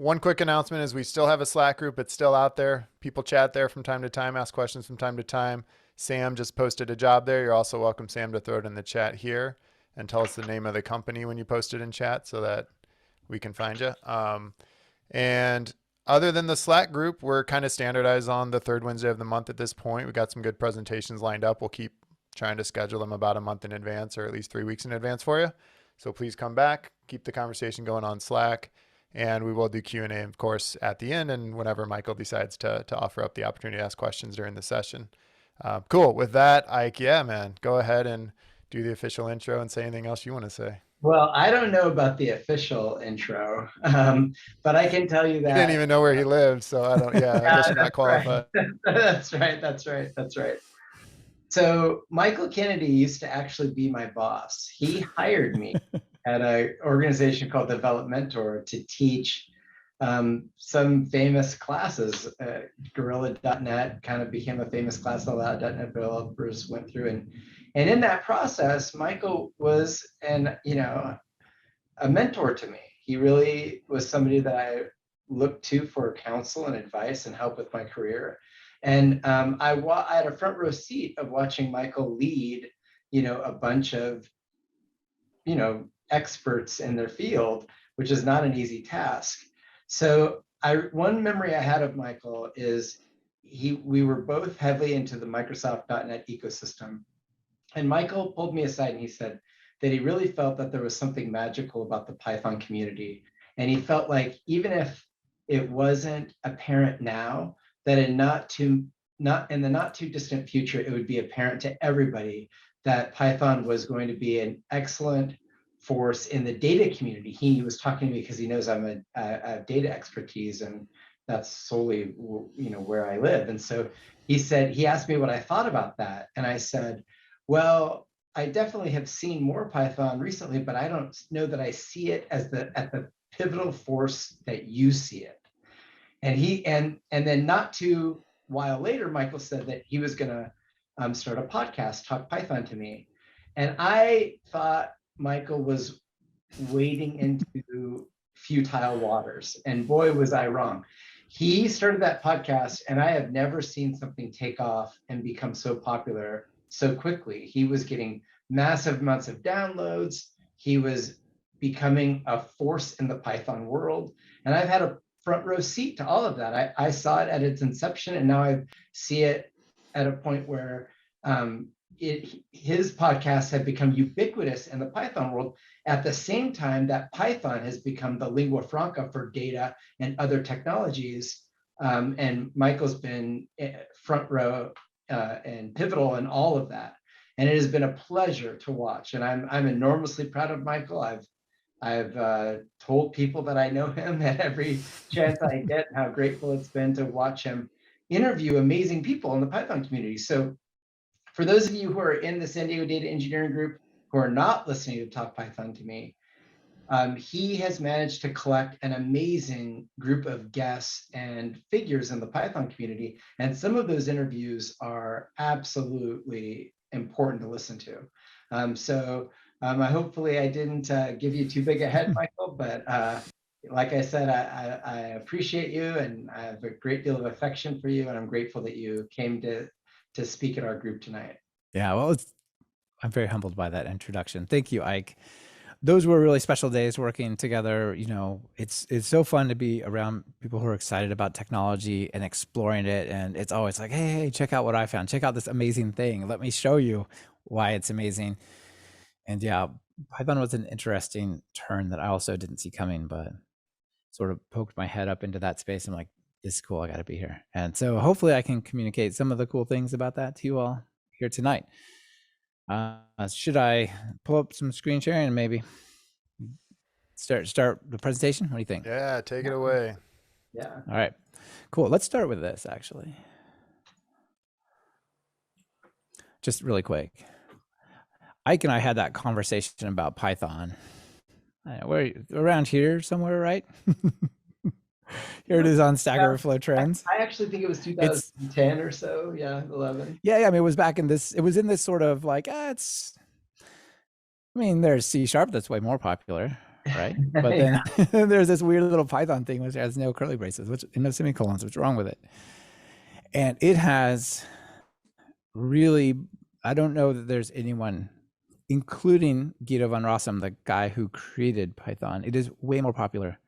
one quick announcement is we still have a Slack group. It's still out there. People chat there from time to time, ask questions from time to time. Sam just posted a job there. You're also welcome, Sam, to throw it in the chat here and tell us the name of the company when you post it in chat so that we can find you. And other than the Slack group, we're kind of standardized on the third Wednesday of the month at this point. We got some good presentations lined up. We'll keep trying to schedule them about a month in advance or at least 3 weeks in advance for you. So please come back, keep the conversation going on Slack, and we will do Q&A, of course, at the end and whenever Michael decides to offer up the opportunity to ask questions during the session. Cool. With that, Ike, yeah, man, go ahead and do the official intro and say anything else you want to say. Well, I don't know about the official intro, but I can tell you that. You didn't even know where he lived, so I don't, yeah, I guess you're not qualified. Right. That's right. So Michael Kennedy used to actually be my boss. He hired me at an organization called Developmentor to teach some famous classes. Gorilla.net kind of became a famous class that a lot of .NET developers went through. And in that process, Michael was a mentor to me. He really was somebody that I looked to for counsel and advice and help with my career. And I had a front row seat of watching Michael lead, a bunch of, experts in their field, which is not an easy task. So one memory I had of Michael is we were both heavily into the Microsoft.NET ecosystem. And Michael pulled me aside and he said that he really felt that there was something magical about the Python community. And he felt like even if it wasn't apparent now, that in the not too distant future, it would be apparent to everybody that Python was going to be an excellent force in the data community. He was talking to me because he knows I have data expertise, and that's solely where I live. And so he asked me what I thought about that, and I said, well, I definitely have seen more Python recently, but I don't know that I see it as at the pivotal force that you see it. And then not too while later, Michael said that he was going to start a podcast, Talk Python to me. And I thought Michael was wading into futile waters. And boy, was I wrong. He started that podcast, and I have never seen something take off and become so popular so quickly. He was getting massive amounts of downloads. He was becoming a force in the Python world. And I've had a front row seat to all of that. I saw it at its inception, and now I see it at a point where his podcasts have become ubiquitous in the Python world at the same time that Python has become the lingua franca for data and other technologies. And Michael's been front row and pivotal in all of that. And it has been a pleasure to watch. And I'm enormously proud of Michael. I've told people that I know him at every chance I get, how grateful it's been to watch him interview amazing people in the Python community. So for those of you who are in the San Diego Data Engineering Group who are not listening to Talk Python to me, he has managed to collect an amazing group of guests and figures in the Python community. And some of those interviews are absolutely important to listen to. So hopefully I didn't give you too big a head, Michael, but like I said, I appreciate you, and I have a great deal of affection for you, and I'm grateful that you came to speak at our group tonight. Yeah, well, I'm very humbled by that introduction. Thank you, Ike. Those were really special days working together. It's so fun to be around people who are excited about technology and exploring it. And it's always like, hey, check out what I found. Check out this amazing thing. Let me show you why it's amazing. And yeah, Python was an interesting turn that I also didn't see coming, but sort of poked my head up into that space. I'm like, this is cool. I got to be here. And so hopefully I can communicate some of the cool things about that to you all here tonight. Should I pull up some screen sharing and maybe start the presentation? What do you think? Yeah, take it away. Yeah. All right, cool. Let's start with this actually. Just really quick. Ike and I had that conversation about Python. We're around here somewhere, right? Here it is on Stack Overflow Trends. I actually think it was 2010 or so. Yeah, 11. Yeah. I mean, it was back in this. It was in this sort of like, there's C# that's way more popular, right? But then there's this weird little Python thing which has no curly braces, which no semicolons. What's wrong with it? And it has really, I don't know that there's anyone, including Guido van Rossum, the guy who created Python. It is way more popular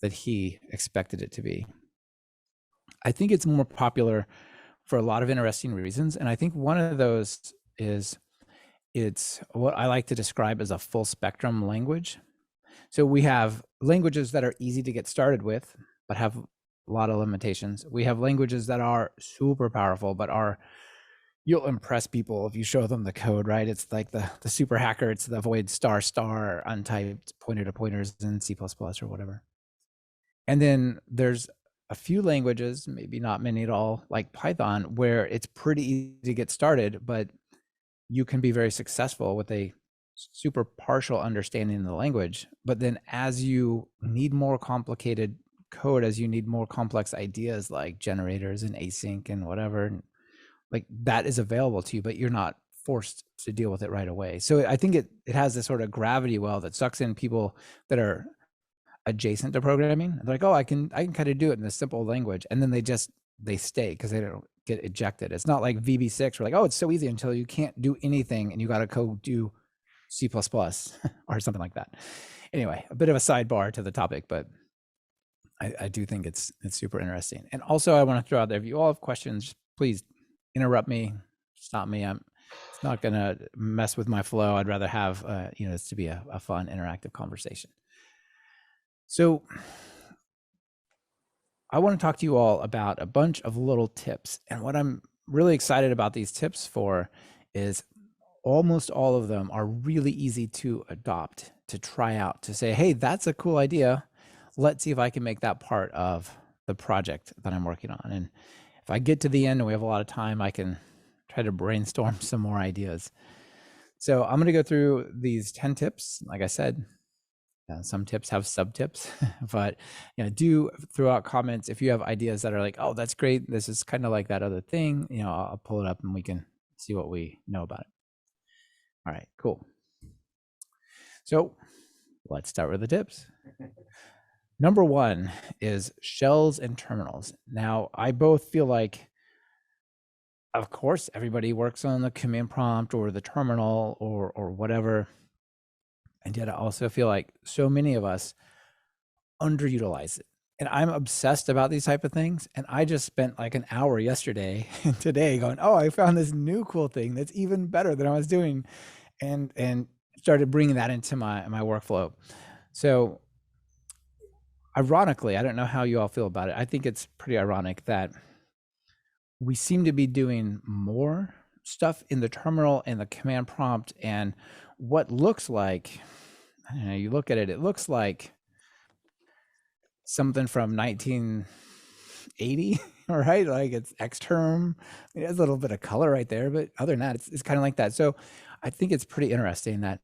than he expected it to be. I think it's more popular for a lot of interesting reasons. And I think one of those is it's what I like to describe as a full spectrum language. So we have languages that are easy to get started with, but have a lot of limitations. We have languages that are super powerful, but you'll impress people if you show them the code, right? It's like the super hacker, it's the void ** untyped pointer to pointers in C++ or whatever. And then there's a few languages, maybe not many at all, like Python, where it's pretty easy to get started, but you can be very successful with a super partial understanding of the language. But then as you need more complicated code, as you need more complex ideas like generators and async and whatever, like that is available to you, but you're not forced to deal with it right away. So I think it has this sort of gravity well that sucks in people that are adjacent to programming. They're like, oh, I can kind of do it in a simple language. And then they stay because they don't get ejected. It's not like VB6 where like, oh, it's so easy until you can't do anything and you got to go do C++ or something like that. Anyway, a bit of a sidebar to the topic, but I do think it's super interesting. And also I want to throw out there, if you all have questions, please interrupt me, stop me. It's not going to mess with my flow. I'd rather have, this to be a fun, interactive conversation. So I want to talk to you all about a bunch of little tips. And what I'm really excited about these tips for is almost all of them are really easy to adopt, to try out, to say, hey, that's a cool idea. Let's see if I can make that part of the project that I'm working on. And if I get to the end and we have a lot of time, I can try to brainstorm some more ideas. So I'm going to go through these 10 tips. Like I said, some tips have sub tips, but do throw out comments if you have ideas that are like, oh, that's great. This is kind of like that other thing. I'll pull it up and we can see what we know about it. All right, cool. So let's start with the tips. Number one is shells and terminals. Now, I both feel like, of course, everybody works on the command prompt or the terminal or whatever. And yet I also feel like so many of us underutilize it. And I'm obsessed about these type of things. And I just spent like an hour yesterday and today going, oh, I found this new cool thing that's even better than I was doing, and started bringing that into my workflow. So ironically, I don't know how you all feel about it. I think it's pretty ironic that we seem to be doing more stuff in the terminal and the command prompt, and what looks like, I don't know, you look at it, it looks like something from 1980, right? Like it's Xterm. It has a little bit of color right there, but other than that, it's kind of like that. So I think it's pretty interesting that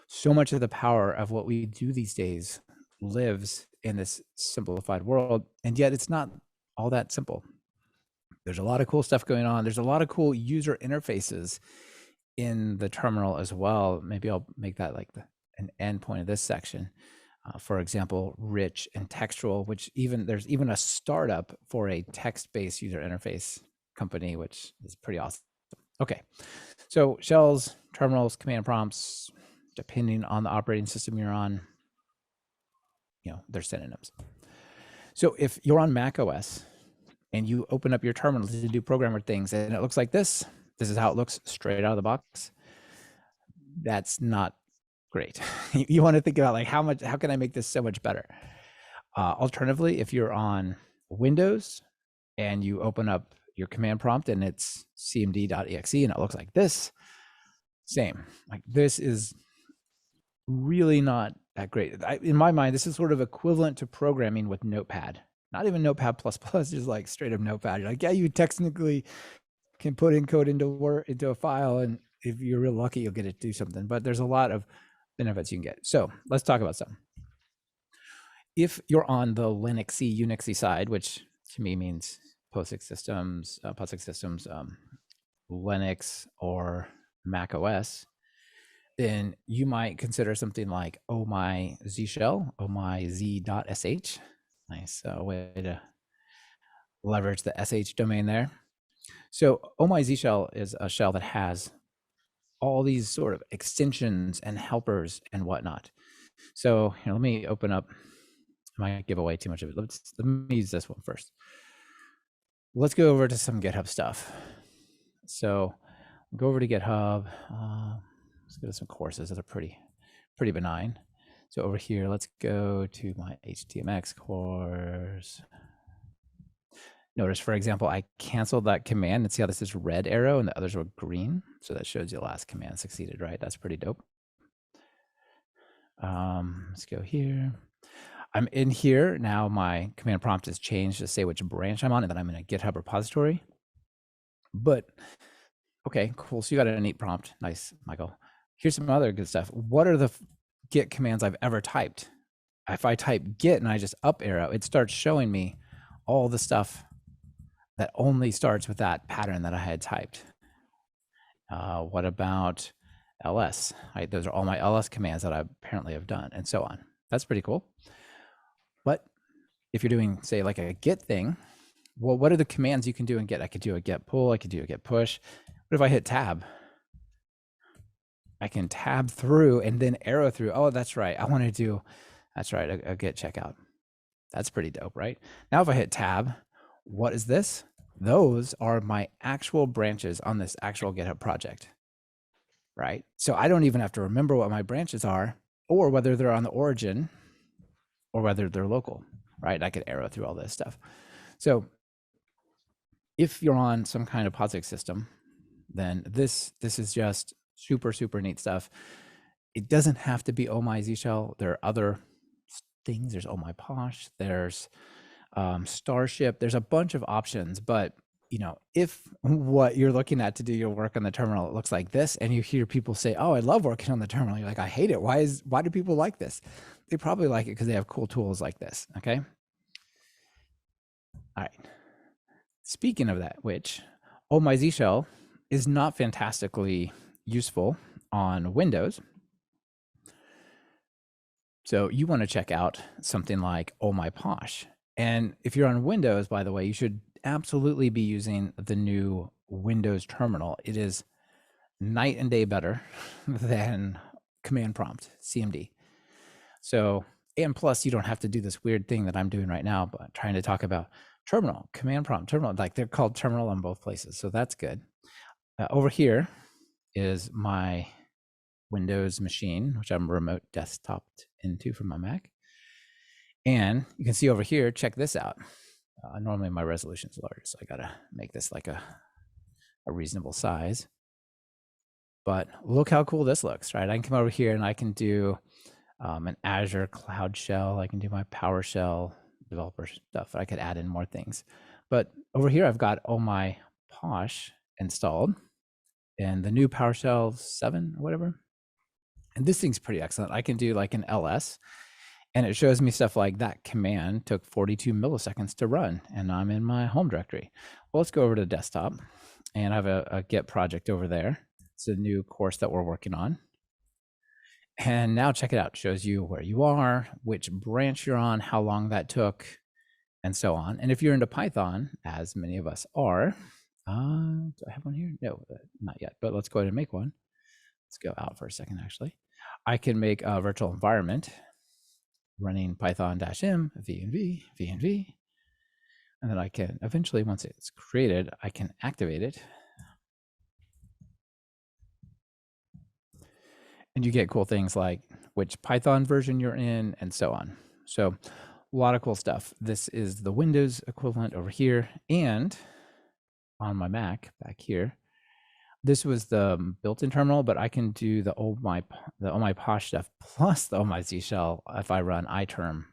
so much of the power of what we do these days lives in this simplified world, and yet it's not all that simple. There's a lot of cool stuff going on. There's a lot of cool user interfaces in the terminal as well. Maybe I'll make that like an end point of this section. For example, rich and textual, which there's even a startup for a text-based user interface company, which is pretty awesome. Okay, so shells, terminals, command prompts, depending on the operating system you're on, they're synonyms. So if you're on Mac OS and you open up your terminal to do programmer things and it looks like this is how it looks straight out of the box, that's not great. You want to think about like how can I make this so much better? Alternatively, if you're on Windows and you open up your command prompt and it's cmd.exe and it looks like this, same. Like this is really not that great. In my mind, this is sort of equivalent to programming with Notepad. Not even Notepad++, just like straight up Notepad. You're like, yeah, you technically can put in code into a file, and if you're real lucky, you'll get it to do something. But there's a lot of benefits you can get. So let's talk about some. If you're on the Linuxy, Unixy side, which to me means POSIX systems, Linux or Mac OS, then you might consider something like oh my z shell, oh my z.sh. Nice way to leverage the sh domain there. So oh my z shell is a shell that has all these sort of extensions and helpers and whatnot. So here, let me open up. I might give away too much of it. Let me use this one first. Let's go over to some GitHub stuff. So go over to GitHub. Let's go to some courses that are pretty benign. So over here, let's go to my HTMX course. Notice, for example, I canceled that command, and see how this is red arrow and the others were green. So that shows you the last command succeeded, right? That's pretty dope. Let's go here. I'm in here now. My command prompt is changed to say which branch I'm on, and then I'm in a GitHub repository. But okay, cool. So you got a neat prompt. Nice, Michael. Here's some other good stuff. What are the Git commands I've ever typed? If I type Git and I just up arrow, it starts showing me all the stuff that only starts with that pattern that I had typed. What about ls? Right, those are all my ls commands that I apparently have done, and so on. That's pretty cool. But if you're doing, say, like a Git thing, well, what are the commands you can do in Git? I could do a Git pull, I could do a Git push. What if I hit tab? I can tab through and then arrow through. Oh, that's right. I want to do, that's right, a Git checkout. That's pretty dope, right? Now, if I hit tab, what is this? Those are my actual branches on this actual GitHub project, right? So I don't even have to remember what my branches are or whether they're on the origin or whether they're local, right? I could arrow through all this stuff. So if you're on some kind of POSIX system, then this is just super neat stuff. It doesn't have to be oh my z shell. There are other things. There's oh my posh. There's Starship. There's a bunch of options, but you know, if what you're looking at to do your work on the terminal, it looks like this, and you hear people say, "Oh, I love working on the terminal," you're like, "I hate it. Why do people like this?" They probably like it because they have cool tools like this. Okay. All right. Speaking of that, which oh my z shell is not fantastically useful on Windows. So you want to check out something like oh my posh. And if you're on Windows, by the way, you should absolutely be using the new Windows terminal. It is night and day better than command prompt, CMD. So, and plus you don't have to do this weird thing that I'm doing right now, but trying to talk about terminal, command prompt, terminal, like they're called terminal on both places. So that's good. Over here is my Windows machine, which I'm remote desktoped into from my Mac. And you can see over here, check this out. Normally my resolution is large, so I gotta make this like a reasonable size. But look how cool this looks, right? I can come over here and I can do an Azure Cloud Shell. I can do my PowerShell developer stuff. I could add in more things. But over here, I've got oh my posh installed and the new PowerShell 7 or whatever. And this thing's pretty excellent. I can do like an ls. And it shows me stuff like that command took 42 milliseconds to run, and I'm in my home directory. Well, let's go over to the desktop, and I have a Git project over there. It's a new course that we're working on. And now check it out. It shows you where you are, which branch you're on, how long that took, and so on. And if you're into Python, as many of us are, do I have one here? No, not yet, but let's go ahead and make one. Let's go out for a second, actually. I can make a virtual environment running python-m v, and then I can eventually, once it's created, I can activate it, and you get cool things like which Python version you're in and so on. So a lot of cool stuff. This is the Windows equivalent over here, and on my Mac back here, this was the built-in terminal, but I can do the oh my posh stuff plus the oh my z shell if I run iterm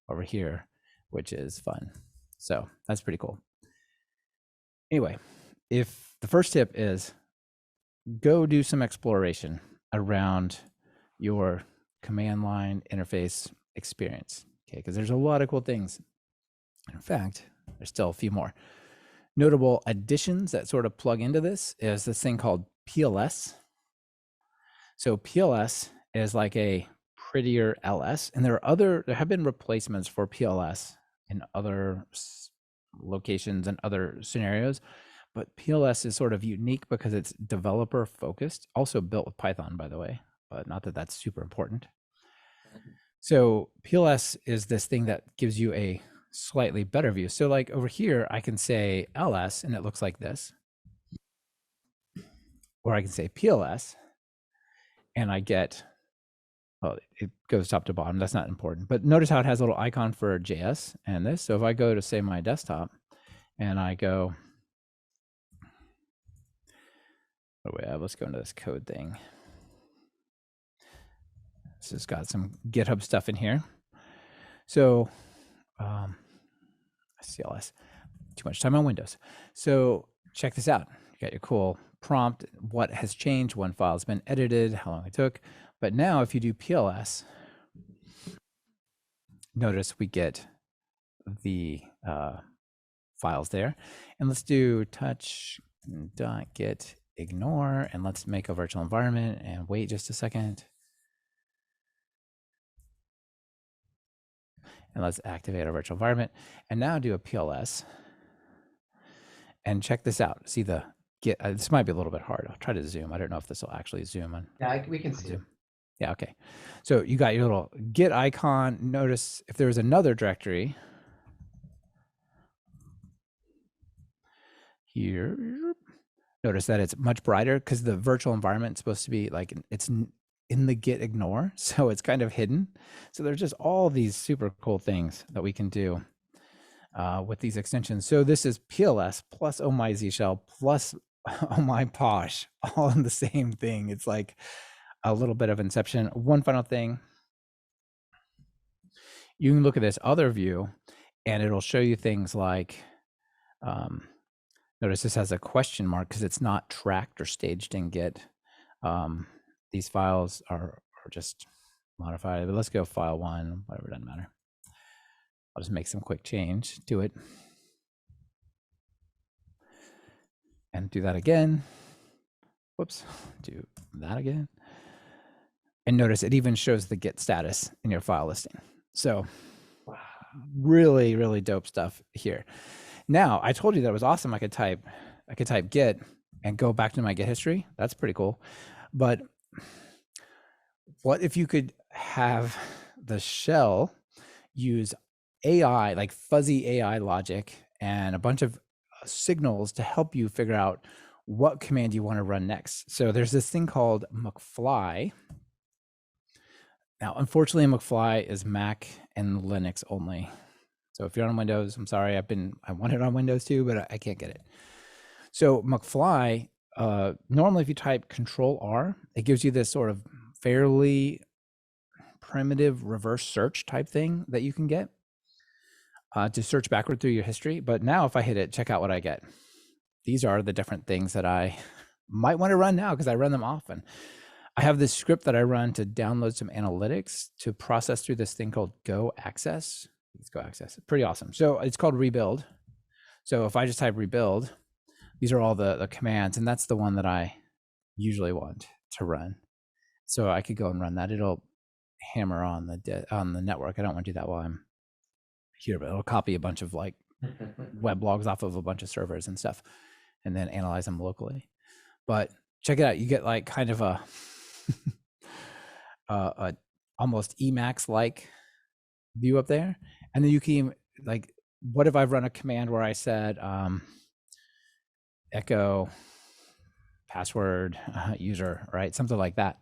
over here, which is fun. So that's pretty cool. Anyway, if the first tip is go do some exploration around your command line interface experience, okay? Because there's a lot of cool things. In fact, there's still a few more. Notable additions that sort of plug into this is this thing called PLS. So PLS is like a prettier LS, and there have been replacements for PLS in other locations and other scenarios, but PLS is sort of unique because it's developer focused, also built with Python, by the way, but not that that's super important. So PLS is this thing that gives you a slightly better view. So like over here, I can say LS and it looks like this, or I can say PLS and I get, well, it goes top to bottom. That's not important, but notice how it has a little icon for JS and this. So if I go to say my desktop and I go, oh wait, let's go into this code thing. This has got some GitHub stuff in here. So CLS, too much time on Windows. So check this out. You got your cool prompt, what has changed, one file has been edited, how long it took. But now if you do PLS, notice we get the files there. And let's do touch.git ignore, and let's make a virtual environment and wait just a second. And let's activate our virtual environment and now do a PLS and check this out. See the Git, this might be a little bit hard. I'll try to zoom. I don't know if this will actually zoom on. Yeah, we can see it. Yeah, okay. So you got your little Git icon. Notice if there was another directory here, notice that it's much brighter because the virtual environment is supposed to be like, it's in the Git ignore, so it's kind of hidden. So there's just all these super cool things that we can do with these extensions. So this is PLS plus oh my Z shell plus oh my posh, all in the same thing. It's like a little bit of inception. One final thing, you can look at this other view and it'll show you things like, notice this has a question mark because it's not tracked or staged in Git. These files are just modified, but let's go file one, whatever, doesn't matter. I'll just make some quick change to it. And do that again. Whoops, do that again. And notice it even shows the Git status in your file listing. So really, really dope stuff here. Now, I told you that it was awesome. I could type Git and go back to my Git history. That's pretty cool. But what if you could have the shell use AI, like fuzzy AI logic and a bunch of signals to help you figure out what command you want to run next? So there's this thing called McFly. Now, unfortunately, McFly is Mac and Linux only. So if you're on Windows, I'm sorry, I want it on Windows too, but I can't get it. So McFly, normally if you type Control-R, it gives you this sort of fairly primitive reverse search type thing that you can get to search backward through your history. But now if I hit it, check out what I get. These are the different things that I might want to run now because I run them often. I have this script that I run to download some analytics to process through this thing called Go Access. Let's Go Access. It's pretty awesome. So it's called rebuild. So if I just type rebuild, these are all the commands, and that's the one that I usually want to run. So I could go and run that. It'll hammer on the network. I don't want to do that while I'm here, but it'll copy a bunch of like web logs off of a bunch of servers and stuff, and then analyze them locally. But check it out. You get like kind of a almost Emacs like view up there, and then you can like, what if I've run a command where I said echo password user, right? Something like that.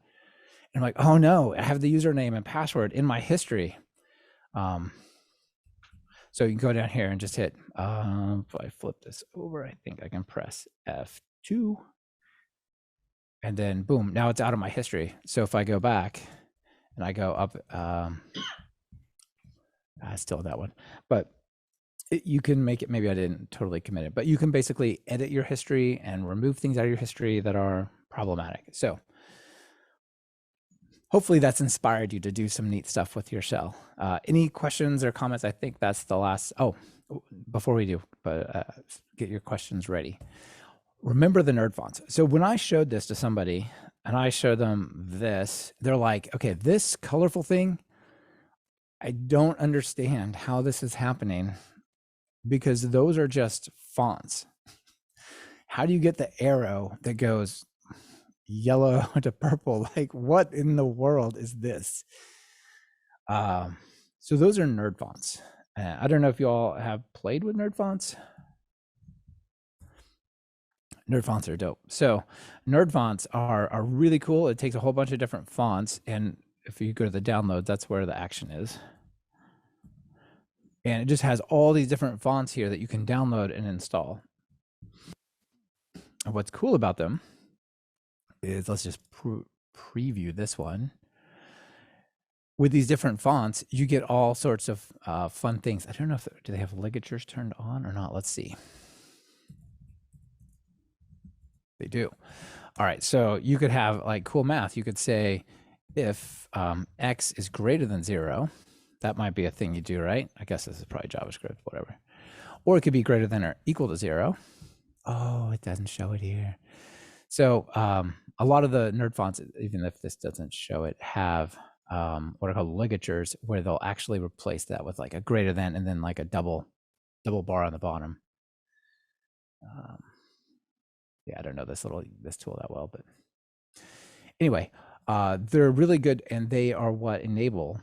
And I'm like, oh no, I have the username and password in my history. So you can go down here and just hit, if I flip this over, I think I can press F2. And then boom, now it's out of my history. So if I go back and I go up, still that one, but you can make it, maybe I didn't totally commit it, but you can basically edit your history and remove things out of your history that are problematic. So hopefully that's inspired you to do some neat stuff with your shell. Any questions or comments? I think that's the last, before we do, but get your questions ready. Remember the nerd fonts. So when I showed this to somebody, and I show them this, they're like, okay, this colorful thing, I don't understand how this is happening because those are just fonts. How do you get the arrow that goes yellow to purple? Like, what in the world is this? So those are nerd fonts. I don't know if you all have played with nerd fonts. Nerd fonts are dope. So nerd fonts are really cool. It takes a whole bunch of different fonts, and if you go to the download, that's where the action is. And it just has all these different fonts here that you can download and install. And what's cool about them is, let's just preview this one. With these different fonts, you get all sorts of fun things. I don't know if do they have ligatures turned on or not. Let's see. They do. All right, so you could have like cool math. You could say if x is greater than 0, that might be a thing you do, right? I guess this is probably JavaScript, whatever. Or it could be greater than or equal to 0. Oh, it doesn't show it here. So a lot of the nerd fonts, even if this doesn't show it, have what are called ligatures, where they'll actually replace that with like a greater than and then like a double bar on the bottom. Yeah, I don't know this tool that well, but anyway, they're really good, and they are what enable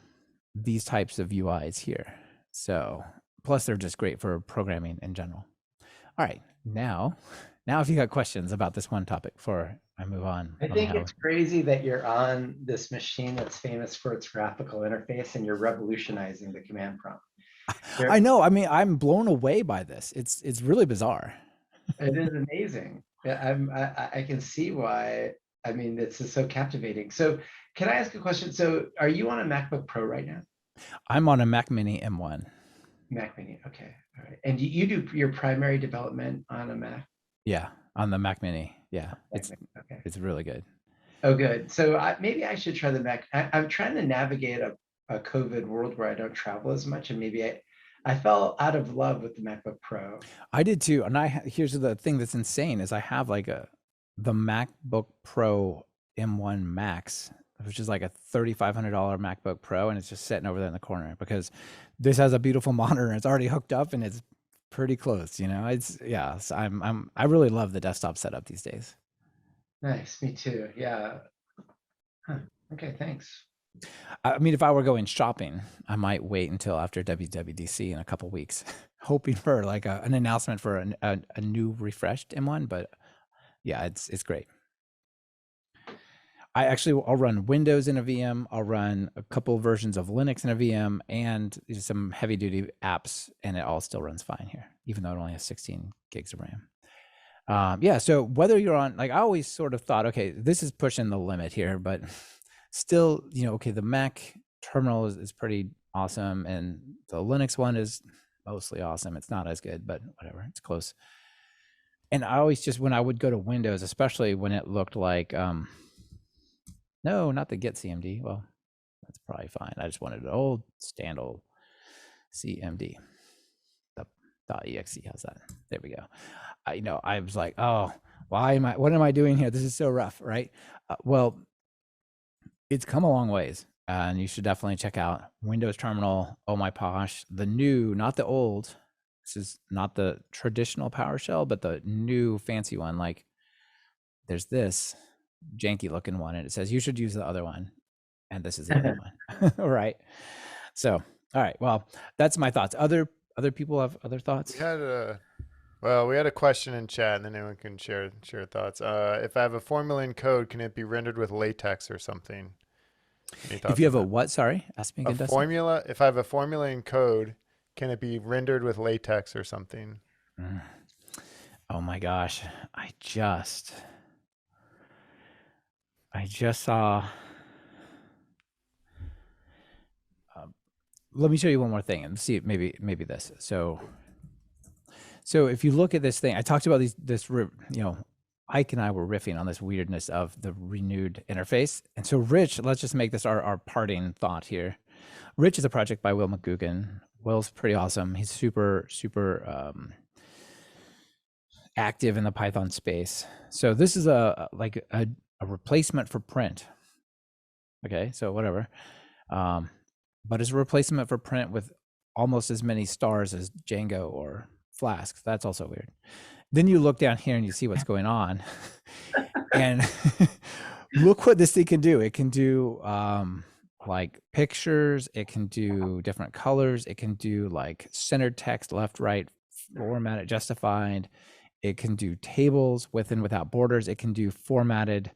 these types of UIs here. So plus they're just great for programming in general. All right, now if you got questions about this one topic before I move on. I think it's crazy that you're on this machine that's famous for its graphical interface and you're revolutionizing the command prompt. I know. I mean, I'm blown away by this. It's really bizarre. It is amazing. I can see why. I mean, it's just so captivating. So can I ask a question? So are you on a MacBook Pro right now? I'm on a Mac Mini M1. Mac Mini, okay. All right. And you do your primary development on a Mac? Yeah, on the Mac Mini. Yeah, okay. It's really good. Oh, good. So maybe I should try the Mac. I'm trying to navigate a COVID world where I don't travel as much, and maybe I fell out of love with the MacBook Pro. I did too. And here's the thing that's insane is I have like the MacBook Pro M1 Max, which is like a $3,500 MacBook Pro, and it's just sitting over there in the corner because this has a beautiful monitor and it's already hooked up and it's pretty close. You know, so I really love the desktop setup these days. Nice, me too. Yeah. Huh. Okay, thanks. I mean, if I were going shopping, I might wait until after WWDC in a couple weeks, hoping for like an announcement for a new refreshed M1. But yeah, it's great. I'll run Windows in a VM. I'll run a couple versions of Linux in a VM and some heavy duty apps, and it all still runs fine here, even though it only has 16 gigs of RAM. Yeah, so whether you're on, like, I always sort of thought, okay, this is pushing the limit here, but still, okay, the Mac terminal is pretty awesome, and the Linux one is mostly awesome. It's not as good, but whatever, it's close. And I always just, when I would go to Windows, especially when it looked like, no, not the Git CMD. Well, that's probably fine. I just wanted an old standard CMD. The .exe has that. There we go. I was like, oh, what am I doing here? This is so rough, right? Well, it's come a long ways, and you should definitely check out Windows Terminal. Oh my posh, the new, not the old. This is not the traditional PowerShell, but the new fancy one. Like, there's this janky looking one, and it says you should use the other one, and this is the other one. All right. So, all right. Well, that's my thoughts. Other people have other thoughts? We had a question in chat, and then anyone can share thoughts. If I have a formula in code, can it be rendered with latex or something? If you have a what? Sorry, ask me again. A formula. If I have a formula in code, can it be rendered with latex or something? Oh my gosh! I just saw. Let me show you one more thing and see maybe this. So if you look at this thing, I talked about Ike and I were riffing on this weirdness of the renewed interface. And so Rich, let's just make this our parting thought here. Rich is a project by Will McGugan. Will's pretty awesome. He's super, super active in the Python space. So this is a a replacement for print. Okay, so whatever. But it's a replacement for print with almost as many stars as Django or Flask. That's also weird. Then you look down here and you see what's going on. And look what this thing can do. It can do like pictures. It can do different colors. It can do like centered text, left, right, formatted, justified. It can do tables with and without borders. It can do formatted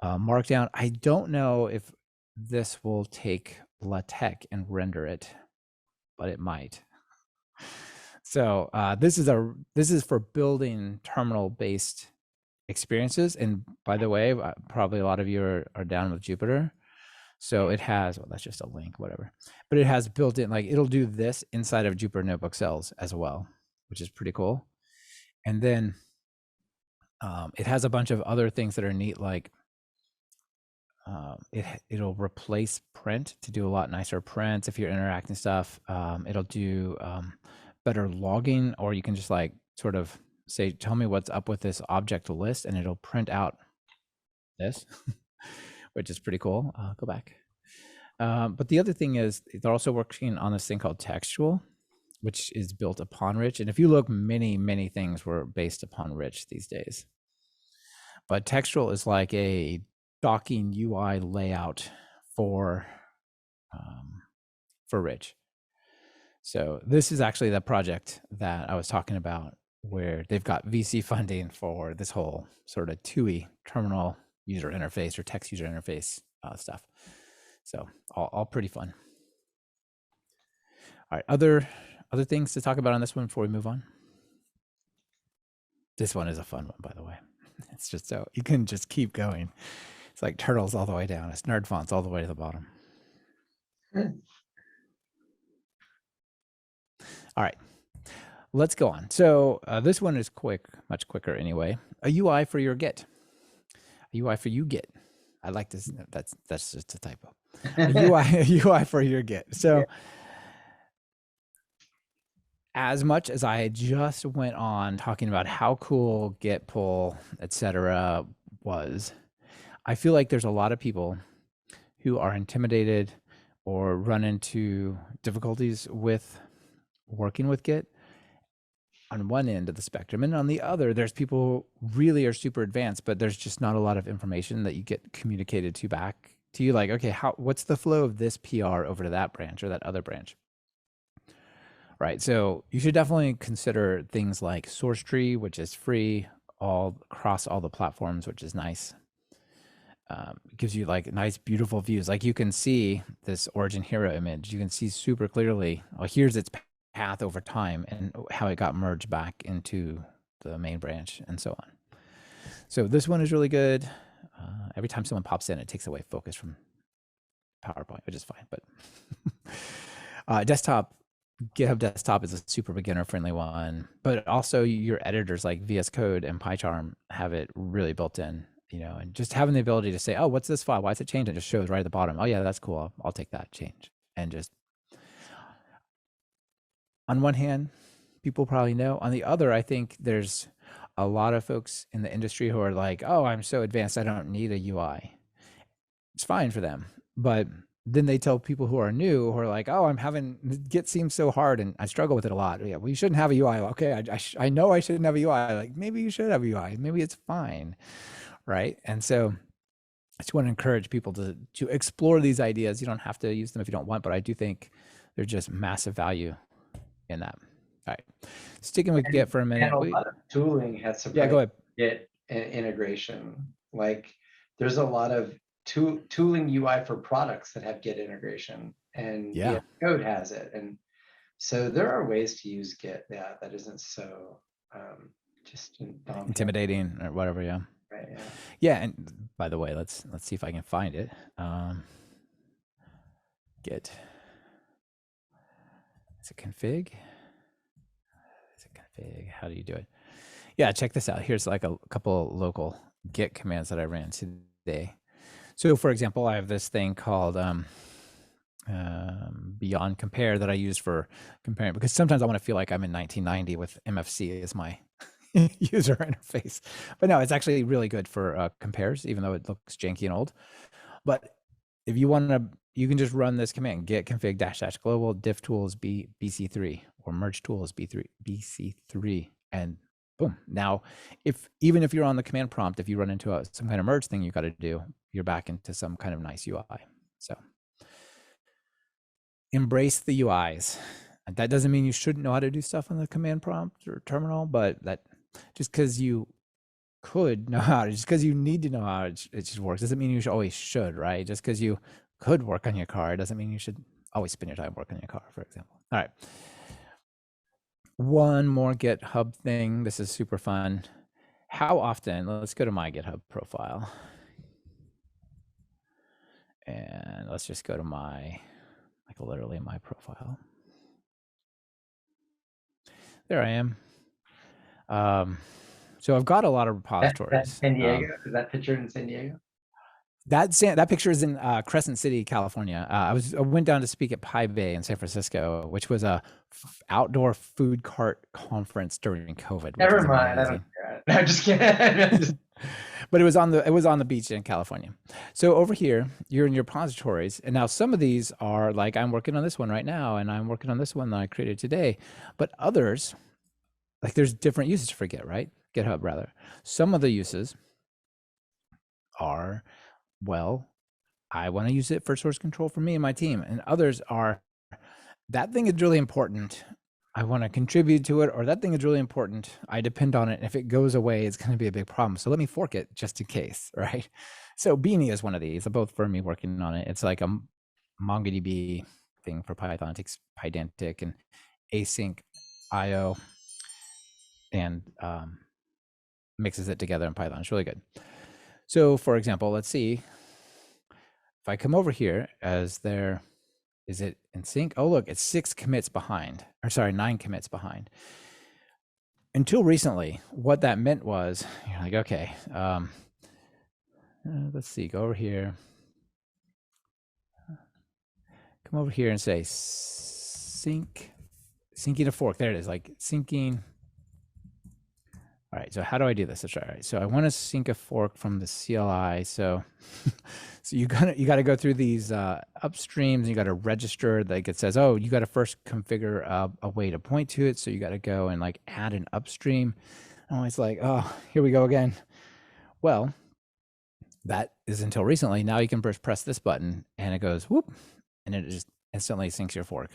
markdown. I don't know if this will take LaTeX and render it, but it might. So this is for building terminal-based experiences. And by the way, probably a lot of you are down with Jupyter. So it has, well, that's just a link, whatever. But it has built in, like, it'll do this inside of Jupyter Notebook cells as well, which is pretty cool. And then it has a bunch of other things that are neat, like it'll replace print to do a lot nicer prints if you're interacting stuff. It'll do better logging, or you can just like sort of say, tell me what's up with this object list, and it'll print out this, which is pretty cool. Go back. But the other thing is they're also working on this thing called textual, which is built upon rich. And if you look, many things were based upon rich these days. But textual is like a docking UI layout for rich. So this is actually the project that I was talking about, where they've got VC funding for this whole sort of TUI, terminal user interface or text user interface stuff. So all pretty fun. All right, other things to talk about on this one before we move on? This one is a fun one, by the way. It's just so you can just keep going. It's like turtles all the way down. It's nerd fonts all the way to the bottom. All right, let's go on. So this one is quick, much quicker anyway. A UI for your Git. A UI for you Git. I like this. That's just a typo. A UI for your Git. So as much as I just went on talking about how cool Git pull, etc. was, I feel like there's a lot of people who are intimidated or run into difficulties with working with Git on one end of the spectrum. And on the other, there's people who really are super advanced, but there's just not a lot of information that you get communicated to back to you. Like, okay, what's the flow of this PR over to that branch or that other branch? Right. So you should definitely consider things like source tree, which is free all across all the platforms, which is nice. It gives you like nice, beautiful views. Like you can see this origin hero image. You can see super clearly, well, here's its path over time and how it got merged back into the main branch and so on. So this one is really good. Every time someone pops in, it takes away focus from PowerPoint, which is fine. But desktop, GitHub Desktop is a super beginner friendly one, but also your editors like VS Code and PyCharm have it really built in, you know, and just having the ability to say, oh, what's this file? Why is it changed? It just shows right at the bottom. Oh yeah, that's cool. I'll take that change. And just on one hand, people probably know. On the other, I think there's a lot of folks in the industry who are like, oh, I'm so advanced, I don't need a UI. It's fine for them. But then they tell people who are new, who are like, oh, Git seems so hard and I struggle with it a lot. Yeah, well, you shouldn't have a UI. Okay, I know I shouldn't have a UI. Like maybe you should have a UI. Maybe it's fine, right? And so I just want to encourage people to explore these ideas. You don't have to use them if you don't want, but I do think there's just massive value in that. All right, sticking with Git for a minute. And a lot of tooling has some go ahead. Git integration. Like there's a lot of tooling UI for products that have Git integration, and VS Code has it. And so there are ways to use Git that isn't so just intimidating or whatever. Yeah. Right. Yeah. Yeah. And by the way, let's see if I can find it. Git. Is it config? How do you do it? Yeah, check this out. Here's like a couple local Git commands that I ran today. So for example, I have this thing called Beyond Compare that I use for comparing, because sometimes I want to feel like I'm in 1990 with MFC as my user interface. But no, it's actually really good for compares, even though it looks janky and old. But if you want to, you can just run this command: git config -- global diff tools bc3 or merge tools bc3, and boom. Now, even if you're on the command prompt, if you run into some kind of merge thing you got to do, you're back into some kind of nice UI. So embrace the UIs. And that doesn't mean you shouldn't know how to do stuff on the command prompt or terminal, but that just because you could know how, just because you need to know how it just works, doesn't mean you always should, right? Just because you could work on your car doesn't mean you should always spend your time working on your car, for example. All right. One more GitHub thing. This is super fun. How often, let's go to my GitHub profile. And let's just go to like literally my profile. There I am. So I've got a lot of repositories. That's San Diego? Is that picture in San Diego? That picture is in Crescent City, California. I went down to speak at Pi Bay in San Francisco, which was a outdoor food cart conference during COVID. Never mind. I don't care. No, just kidding. But it was on the beach in California. So over here, you're in your repositories, and now some of these are like, I'm working on this one right now, and I'm working on this one that I created today. But others, like there's different uses for Git, right? GitHub rather. Some of the uses are, well, I want to use it for source control for me and my team. And others are, that thing is really important. I want to contribute to it, or that thing is really important. I depend on it. And if it goes away, it's going to be a big problem. So let me fork it just in case, right? So Beanie is one of these, both for me working on it. It's like a MongoDB thing for Python. It takes Pydantic and async IO and mixes it together in Python. It's really good. So for example, let's see if I come over here, is it in sync? Oh, look, it's 9 commits behind. Until recently, what that meant was, you're like, okay, let's see, go over here. Come over here and say syncing a fork. There it is, like syncing. All right, so how do I do this? Let's try. All right, so I want to sync a fork from the CLI. So, so you got to go through these upstreams. And you got to register. Like it says, oh, you got to first configure a way to point to it. So you got to go and like add an upstream. And it's like, oh, here we go again. Well, that is until recently. Now you can just press this button, and it goes whoop, and it just instantly syncs your fork.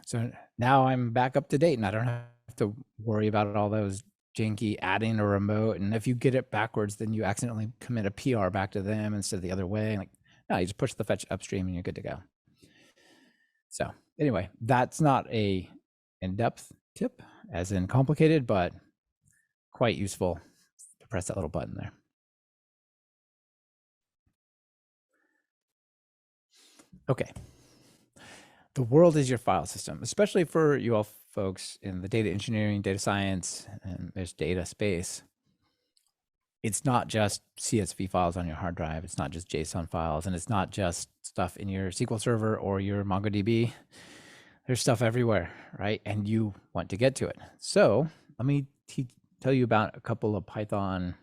So now I'm back up to date, and I don't have to worry about all those janky adding a remote, and if you get it backwards, then you accidentally commit a PR back to them instead of the other way. Like, no, you just push the fetch upstream and you're good to go. So anyway, that's not a in-depth tip, as in complicated, but quite useful to press that little button there. Okay. The world is your file system, especially for you all folks in the data engineering, data science, and there's data space. It's not just CSV files on your hard drive. It's not just JSON files, and it's not just stuff in your SQL Server or your MongoDB. There's stuff everywhere, right? And you want to get to it. So let me tell you about a couple of Python,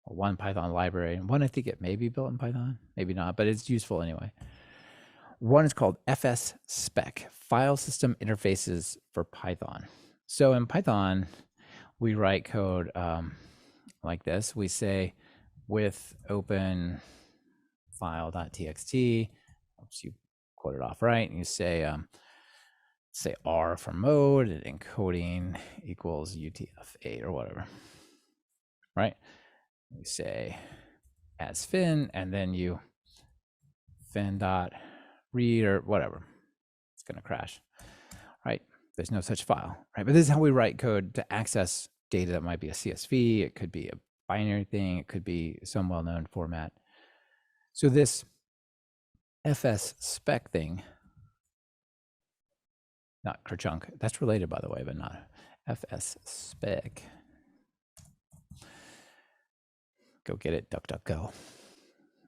one Python library, and one I think it may be built in Python, maybe not, but it's useful anyway. One is called FS Spec, File System Interfaces for Python. So in Python, we write code like this. We say with open file.txt, oops, you quote it off right, and you say R for mode, and encoding equals UTF-8 or whatever, right? You say as fin, and then you fin.read or whatever. It's going to crash, right? There's no such file, right? But this is how we write code to access data that might be a CSV. It could be a binary thing. It could be some well-known format. So this FS spec thing, not Kerchunk, that's related, by the way, but not FS spec. Go get it, DuckDuckGo.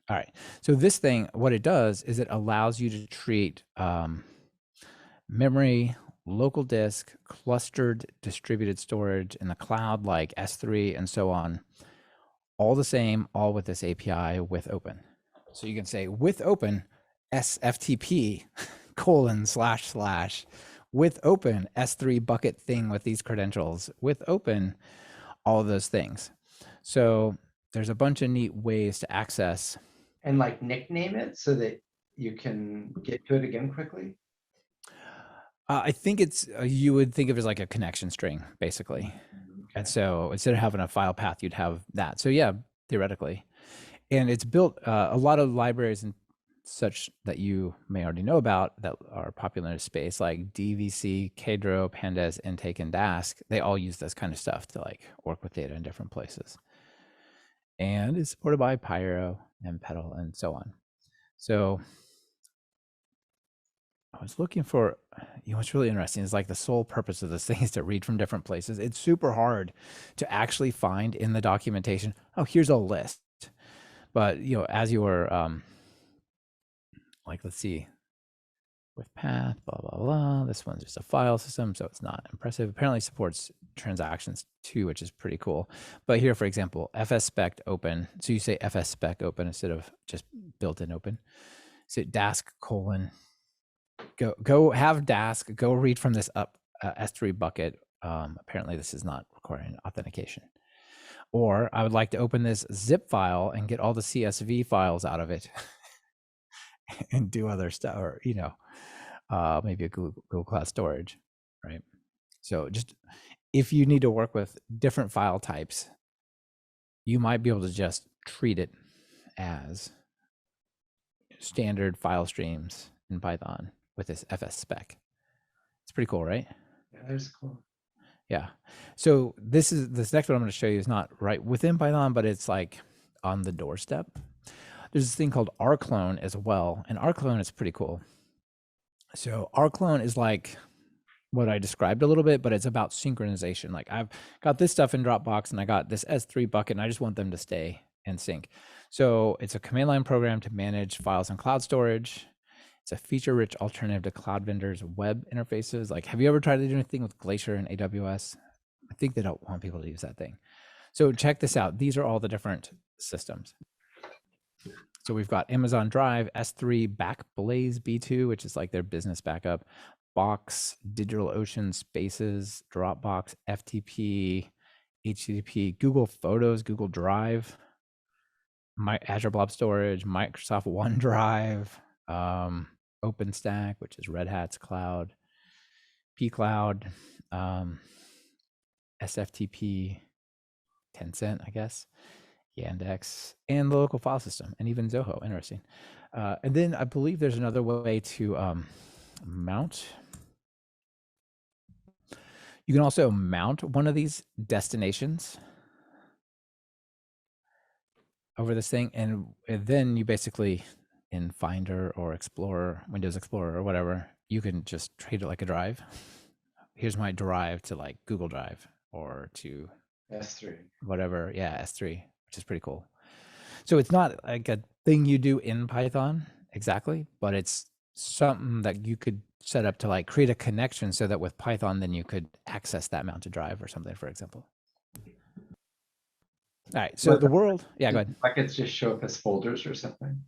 All right, so this thing, what it does is it allows you to treat memory local disk, clustered distributed storage in the cloud like S3 and so on, all the same, all with this API with open. So you can say with open SFTP / with open S3 bucket thing with these credentials, with open all of those things. So there's a bunch of neat ways to access. And like nickname it so that you can get to it again quickly. I think it's, you would think of it as like a connection string, basically. Okay. And so instead of having a file path, you'd have that. So yeah, theoretically. And it's built a lot of libraries and such that you may already know about that are popular in the space, like DVC, Kdro, Pandas, Intake, and Dask. They all use this kind of stuff to like work with data in different places. And it's supported by Pyro and Pedal and so on. So I was looking for, what's really interesting is like the sole purpose of this thing is to read from different places. It's super hard to actually find in the documentation, oh, here's a list. But, as you were, like, let's see, with path, blah, blah, blah. This one's just a file system, so it's not impressive. Apparently supports transactions too, which is pretty cool. But here, for example, fsspec open. So you say fsspec open instead of just built-in open. So dask : go have dask, go read from this up S3 bucket. Apparently this is not requiring authentication. Or I would like to open this zip file and get all the CSV files out of it and do other stuff, or, maybe a Google Cloud storage, right? So just if you need to work with different file types, you might be able to just treat it as standard file streams in Python with this fsspec. It's pretty cool, right? Yeah, that's cool. Yeah. So this next one I'm going to show you is not right within Python, but it's like on the doorstep. There's this thing called Rclone as well, and Rclone is pretty cool. So Rclone is like what I described a little bit, but it's about synchronization. Like I've got this stuff in Dropbox and I got this S3 bucket and I just want them to stay in sync. So it's a command line program to manage files and cloud storage. It's a feature-rich alternative to cloud vendors' web interfaces. Like, have you ever tried to do anything with Glacier and AWS? I think they don't want people to use that thing. So check this out. These are all the different systems. So we've got Amazon Drive, S3, Backblaze B2, which is like their business backup, Box, DigitalOcean, Spaces, Dropbox, FTP, HTTP, Google Photos, Google Drive, Azure Blob Storage, Microsoft OneDrive, OpenStack, which is Red Hat's cloud, pCloud, SFTP, Tencent, I guess, Yandex, and the local file system, and even Zoho. Interesting. And then I believe there's another way to mount. You can also mount one of these destinations over this thing, and then you basically, in Finder or Explorer, Windows Explorer or whatever, you can just treat it like a drive. Here's my drive to like Google Drive or to S3. Whatever. Yeah, S3, which is pretty cool. So it's not like a thing you do in Python exactly, but it's something that you could set up to like create a connection so that with Python, then you could access that mounted drive or something, for example. All right. So the world. Yeah, go ahead. Buckets just show up as folders or something.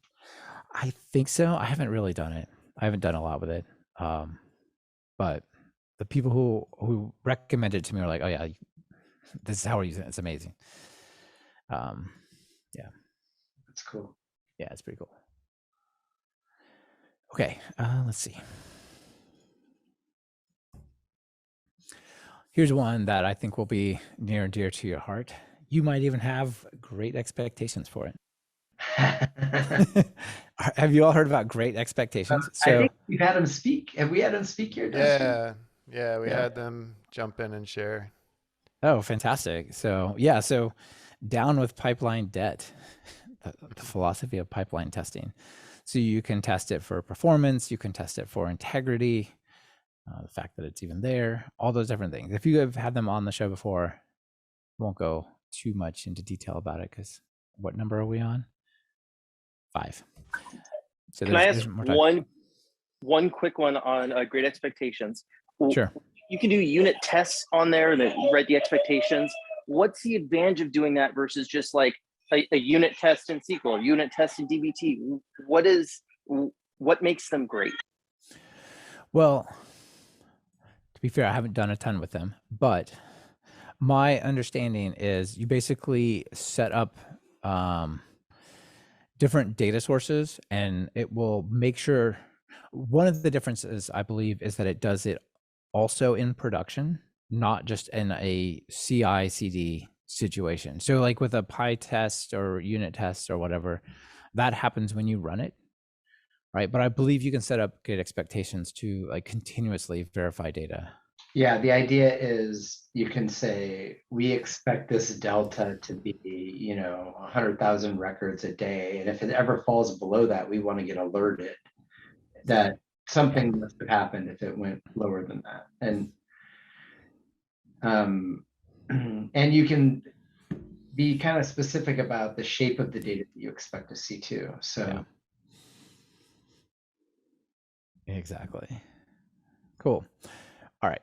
I think so. I haven't really done it. I haven't done a lot with it. But the people who recommended it to me are like, oh yeah, this is how we're using it. It's amazing. Yeah. That's cool. Yeah, it's pretty cool. Okay, let's see. Here's one that I think will be near and dear to your heart. You might even have great expectations for it. Have you all heard about great expectations? I think we've had them speak. Have we had them speak here? Yeah, we had them jump in and share. Oh, fantastic. So yeah, so down with pipeline debt, the philosophy of pipeline testing. So you can test it for performance, you can test it for integrity, the fact that it's even there, all those different things. If you have had them on the show before, I won't go too much into detail about it because what number are we on? 5. So can I ask one quick one on Great Expectations? Sure. You can do unit tests on there that write the expectations. What's the advantage of doing that versus just like a unit test in SQL, unit test in DBT? What makes them great? Well, to be fair, I haven't done a ton with them, but my understanding is you basically set up different data sources, and it will make sure. One of the differences, I believe, is that it does it also in production, not just in a CI/CD situation. So like with a PyTest or unit test or whatever, that happens when you run it, right? But I believe you can set up good expectations to like continuously verify data. Yeah, the idea is you can say, we expect this delta to be, 100,000 records a day. And if it ever falls below that, we want to get alerted that something must have happened if it went lower than that. And you can be kind of specific about the shape of the data that you expect to see too. So yeah. Exactly. Cool. All right,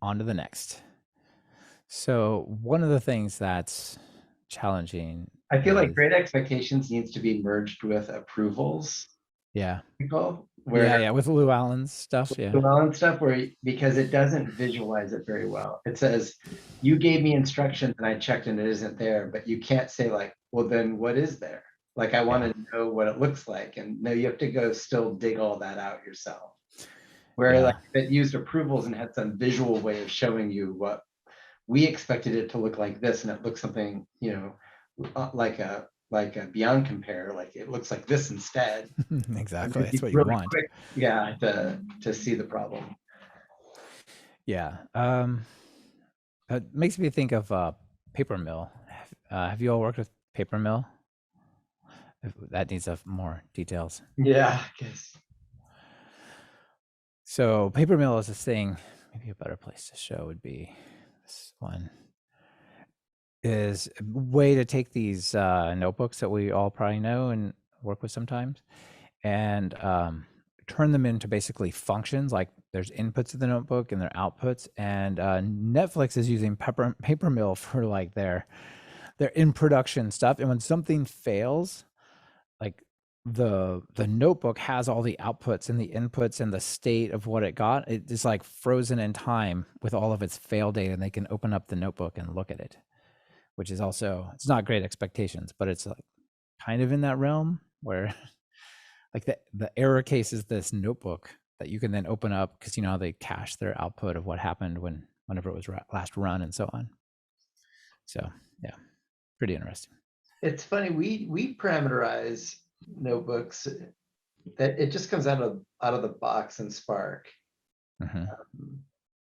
on to the next. So one of the things that's challenging, I feel like great expectations needs to be merged with approvals. Yeah. Where with Lou Allen's stuff. Yeah. Lou Allen stuff because it doesn't visualize it very well. It says, you gave me instructions and I checked and it isn't there, but you can't say like, well, then what is there? Like, I want to know what it looks like. And no, you have to go still dig all that out yourself. Where like if it used approvals and had some visual way of showing you what we expected it to look like this, and it looks something, like a beyond compare, like it looks like this instead. Exactly. That's what you want. Quick, to see the problem. Yeah. It makes me think of Papermill. Have you all worked with Papermill? That needs more details. Yeah, I guess. So Papermill is this thing. Maybe a better place to show would be this one. Is a way to take these notebooks that we all probably know and work with sometimes, and turn them into basically functions. Like there's inputs to the notebook and their outputs. And Netflix is using Papermill for like their in production stuff. And when something fails, like the notebook has all the outputs and the inputs and the state of what it got. It is like frozen in time with all of its fail data, and they can open up the notebook and look at it, which is also, it's not great expectations, but it's like kind of in that realm where like the error case is this notebook that you can then open up, because they cache their output of what happened whenever it was last run and so on. So yeah, pretty interesting. It's funny, we parameterize notebooks that it just comes out of the box in Spark. Mm-hmm.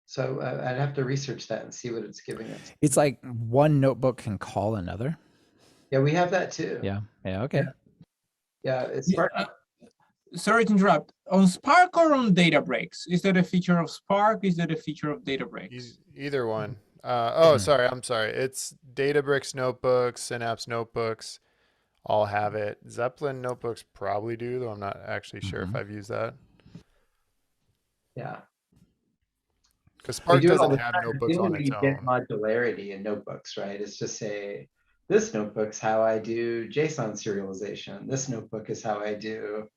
So I'd have to research that and see what it's giving us. It's like one notebook can call another. Yeah, we have that too. Yeah. Okay. Yeah, it's Spark. Sorry to interrupt. On Spark or on Databricks? Is that a feature of Spark? Is that a feature of Databricks? Either one. Sorry. I'm sorry. It's Databricks notebooks, Synapse notebooks, all have it. Zeppelin notebooks probably do, though I'm not actually sure if I've used that. Yeah. Because Spark doesn't have notebooks on its own. Get modularity in notebooks, right? It's just say, this notebook's how I do JSON serialization. This notebook is how I do,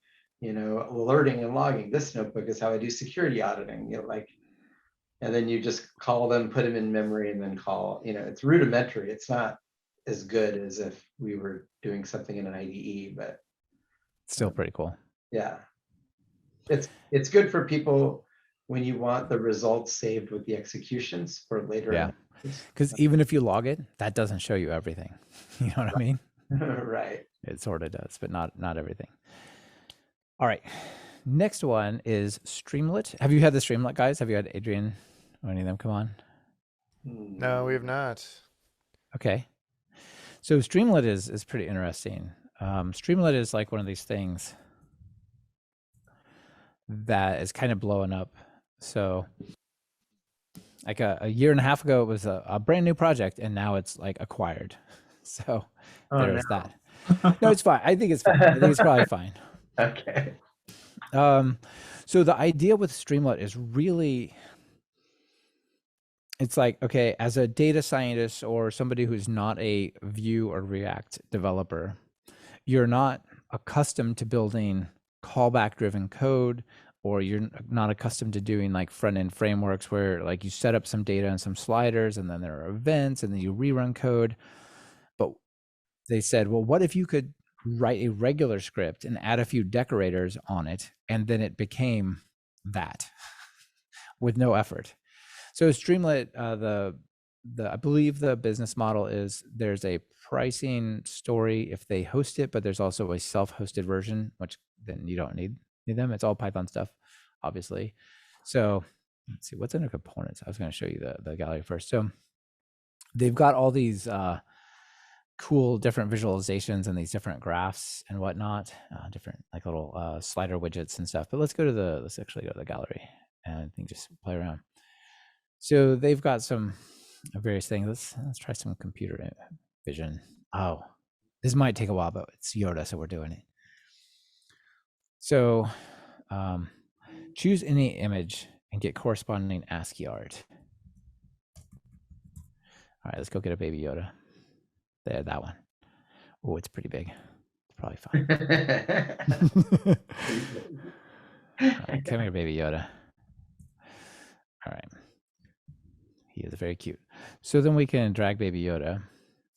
alerting and logging. This notebook is how I do security auditing. And then you just call them, put them in memory, and then call. It's rudimentary. It's not as good as if we were doing something in an IDE, but still pretty cool. Yeah, it's good for people when you want the results saved with the executions for later. Yeah, because even if you log it, that doesn't show you everything. You know what I mean? Right. It sort of does, but not everything. All right. Next one is Streamlet. Have you had the Streamlet guys? Have you had Adrian or any of them come on? No, we have not. Okay. So Streamlet is pretty interesting. Streamlet is like one of these things that is kind of blowing up. So like a year and a half ago, it was a brand new project, and now it's like acquired. So there's that. No, it's fine. I think it's fine. I think it's probably fine. Okay. So the idea with Streamlit is really it's like, okay, as a data scientist or somebody who's not a Vue or React developer, you're not accustomed to building callback driven code, or you're not accustomed to doing like front end frameworks where like you set up some data and some sliders and then there are events and then you rerun code. But they said, well, what if you could write a regular script and add a few decorators on it, and then it became that with no effort. So Streamlit, I believe the business model is there's a pricing story if they host it, but there's also a self-hosted version, which then you don't need them. It's all Python stuff, obviously. So let's see what's under components. I was going to show you the gallery first. So they've got all these cool different visualizations and these different graphs and whatnot, different like little slider widgets and stuff. But let's actually go to the gallery and I think just play around. So they've got some various things. Let's try some computer vision. Oh, this might take a while, but it's Yoda, so we're doing it. So choose any image and get corresponding ASCII art. All right, let's go get a baby Yoda. There, that one. Oh, it's pretty big. It's probably fine. All right, come here, baby Yoda. All right. He is very cute. So then we can drag baby Yoda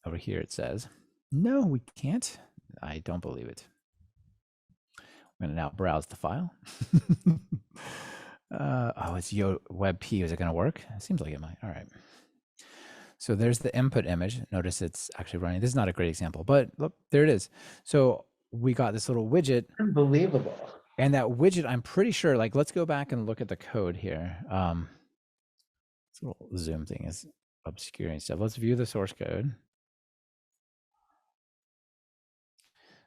over here. It says, no, we can't. I don't believe it. I'm going to now browse the file. Oh, it's WebP. Is it going to work? It seems like it might. All right. So there's the input image. Notice it's actually running. This is not a great example, but look, there it is. So we got this little widget. Unbelievable. And that widget, I'm pretty sure, like, let's go back and look at the code here. This little zoom thing is obscuring stuff. Let's view the source code.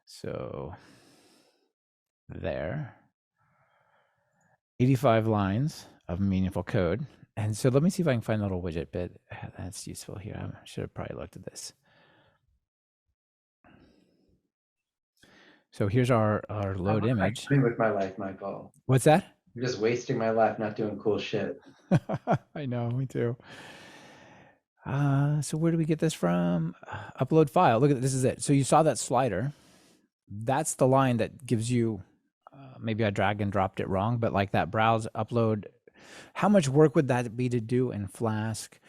So there, 85 lines of meaningful code. And so let me see if I can find a little widget bit that's useful here. I should have probably looked at this. So here's our load image. With my life, Michael. What's that? I'm just wasting my life not doing cool shit. I know, me too. So where do we get this from? Upload file. Look at this is it. So you saw that slider. That's the line that gives you, maybe I drag and dropped it wrong, but like that browse upload. How much work would that be to do in Flask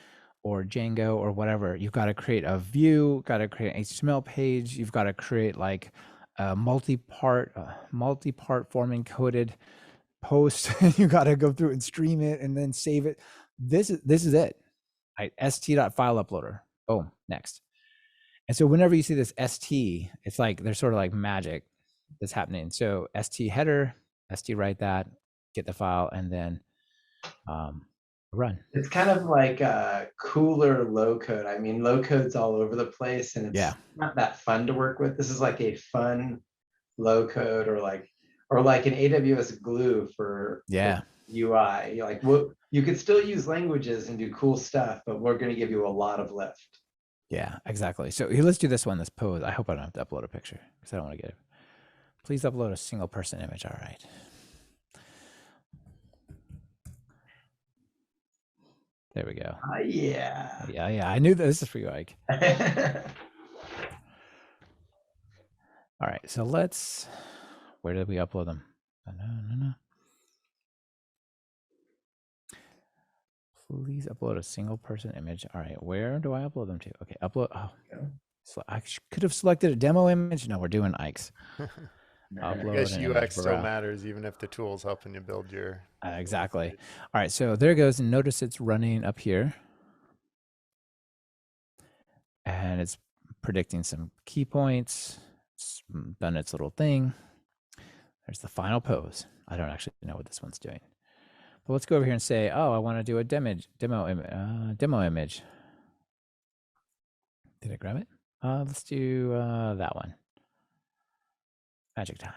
or Django or whatever? You've got to create a view, got to create an HTML page. You've got to create like a multi-part form encoded post. You got to go through and stream it and then save it. This is it. Right? st.fileuploader. Boom. Next. And so whenever you see this st, it's like there's sort of like magic that's happening. So st header, st write that, get the file, and then run. It's kind of like cooler low code. I mean, low code's all over the place and it's not that fun to work with. This is like a fun low code, or like an AWS glue for UI. You're like, well, you could still use languages and do cool stuff, but we're going to give you a lot of lift. Yeah, exactly. So here, let's do this one, this pose. I hope I don't have to upload a picture because I don't want to get it. Please upload a single person image. All right. There we go. Yeah. Yeah. I knew this is for you, Ike. All right. So where did we upload them? No. Please upload a single person image. All right. Where do I upload them to? Okay. Upload. Oh, so I could have selected a demo image. No, we're doing Ike's. I guess UX still matters, even if the tool's helping you build your. Exactly. All right, so there it goes. And notice it's running up here. And it's predicting some key points. It's done its little thing. There's the final pose. I don't actually know what this one's doing. But let's go over here and say, oh, I want to do a demo image. Did I grab it? Let's do that one. Magic time.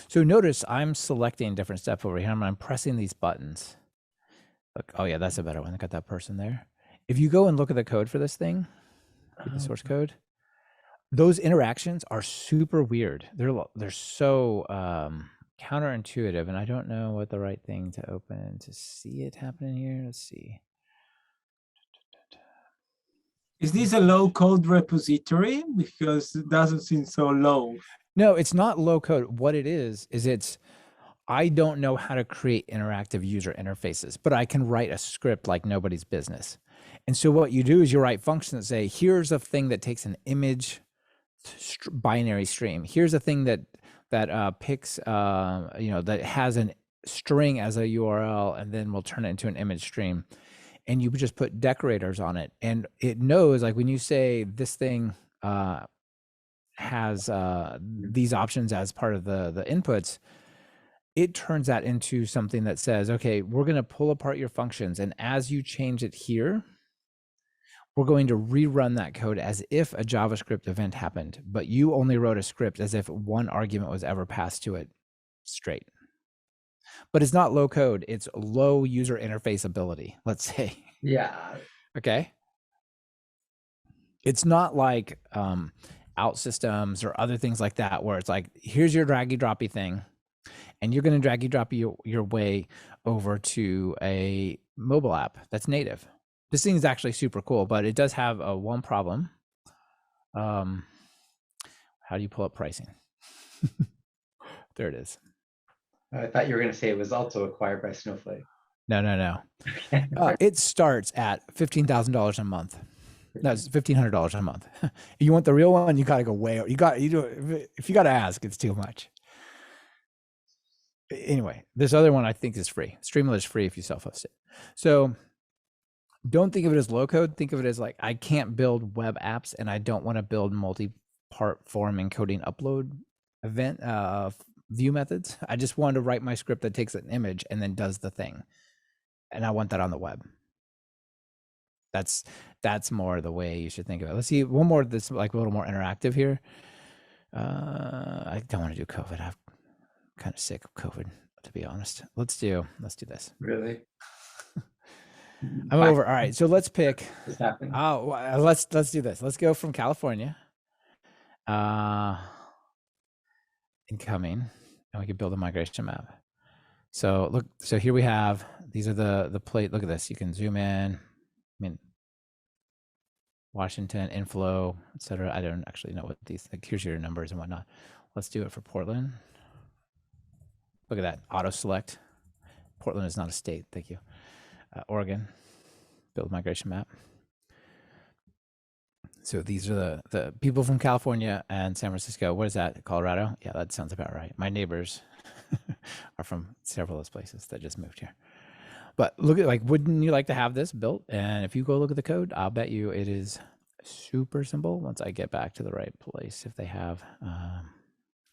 So notice I'm selecting different stuff over here. I'm pressing these buttons. Look, oh yeah, that's a better one. I got that person there. If you go and look at the code for this thing, the source code, those interactions are super weird. They're so counterintuitive, and I don't know what the right thing to open to see it happening here. Let's see. Is this a low code repository? Because it doesn't seem so low. No, it's not low code. What it is it's, I don't know how to create interactive user interfaces, but I can write a script like nobody's business. And so what you do is you write functions that say, here's a thing that takes an image binary stream. Here's a thing that picks, that has a string as a URL, and then we'll turn it into an image stream. And you just put decorators on it, and it knows, like when you say this thing has these options as part of the inputs, it turns that into something that says, okay, we're going to pull apart your functions, and as you change it here, we're going to rerun that code as if a JavaScript event happened, but you only wrote a script as if one argument was ever passed to it straight. But it's not low code, it's low user interface ability, let's say. Yeah. Okay. It's not like OutSystems or other things like that, where it's like, here's your draggy droppy thing, and you're going to draggy drop your way over to a mobile app that's native. This thing is actually super cool, but it does have one problem. How do you pull up pricing? There it is. I thought you were going to say it was also acquired by Snowflake. No. It starts at $15,000 a month. That's $1,500 a month. You want the real one? You got to go way. If you got to ask, it's too much. Anyway, this other one I think is free. Streamlet is free if you self-host it. So don't think of it as low code. Think of it as like, I can't build web apps, and I don't want to build multi-part form encoding upload event view methods. I just want to write my script that takes an image and then does the thing, and I want that on the web. That's more the way you should think of it. Let's see one more that's like a little more interactive here. I don't want to do COVID. I'm kind of sick of COVID, to be honest. Let's do this. Really? I'm over. All right, so let's pick. Oh, let's do this. Let's go from California. Incoming, and we can build a migration map. So look, so here we have, these are the plate. Look at this. You can zoom in. I mean, Washington, inflow, etc. I don't actually know what these, like, here's your numbers and whatnot. Let's do it for Portland. Look at that, auto select. Portland is not a state. Thank you. Oregon, build migration map. So these are the people from California and San Francisco. What is that? Colorado? Yeah, that sounds about right. My neighbors are from several of those places that just moved here. But look at, like, wouldn't you like to have this built? And if you go look at the code, I'll bet you it is super simple once I get back to the right place. If they have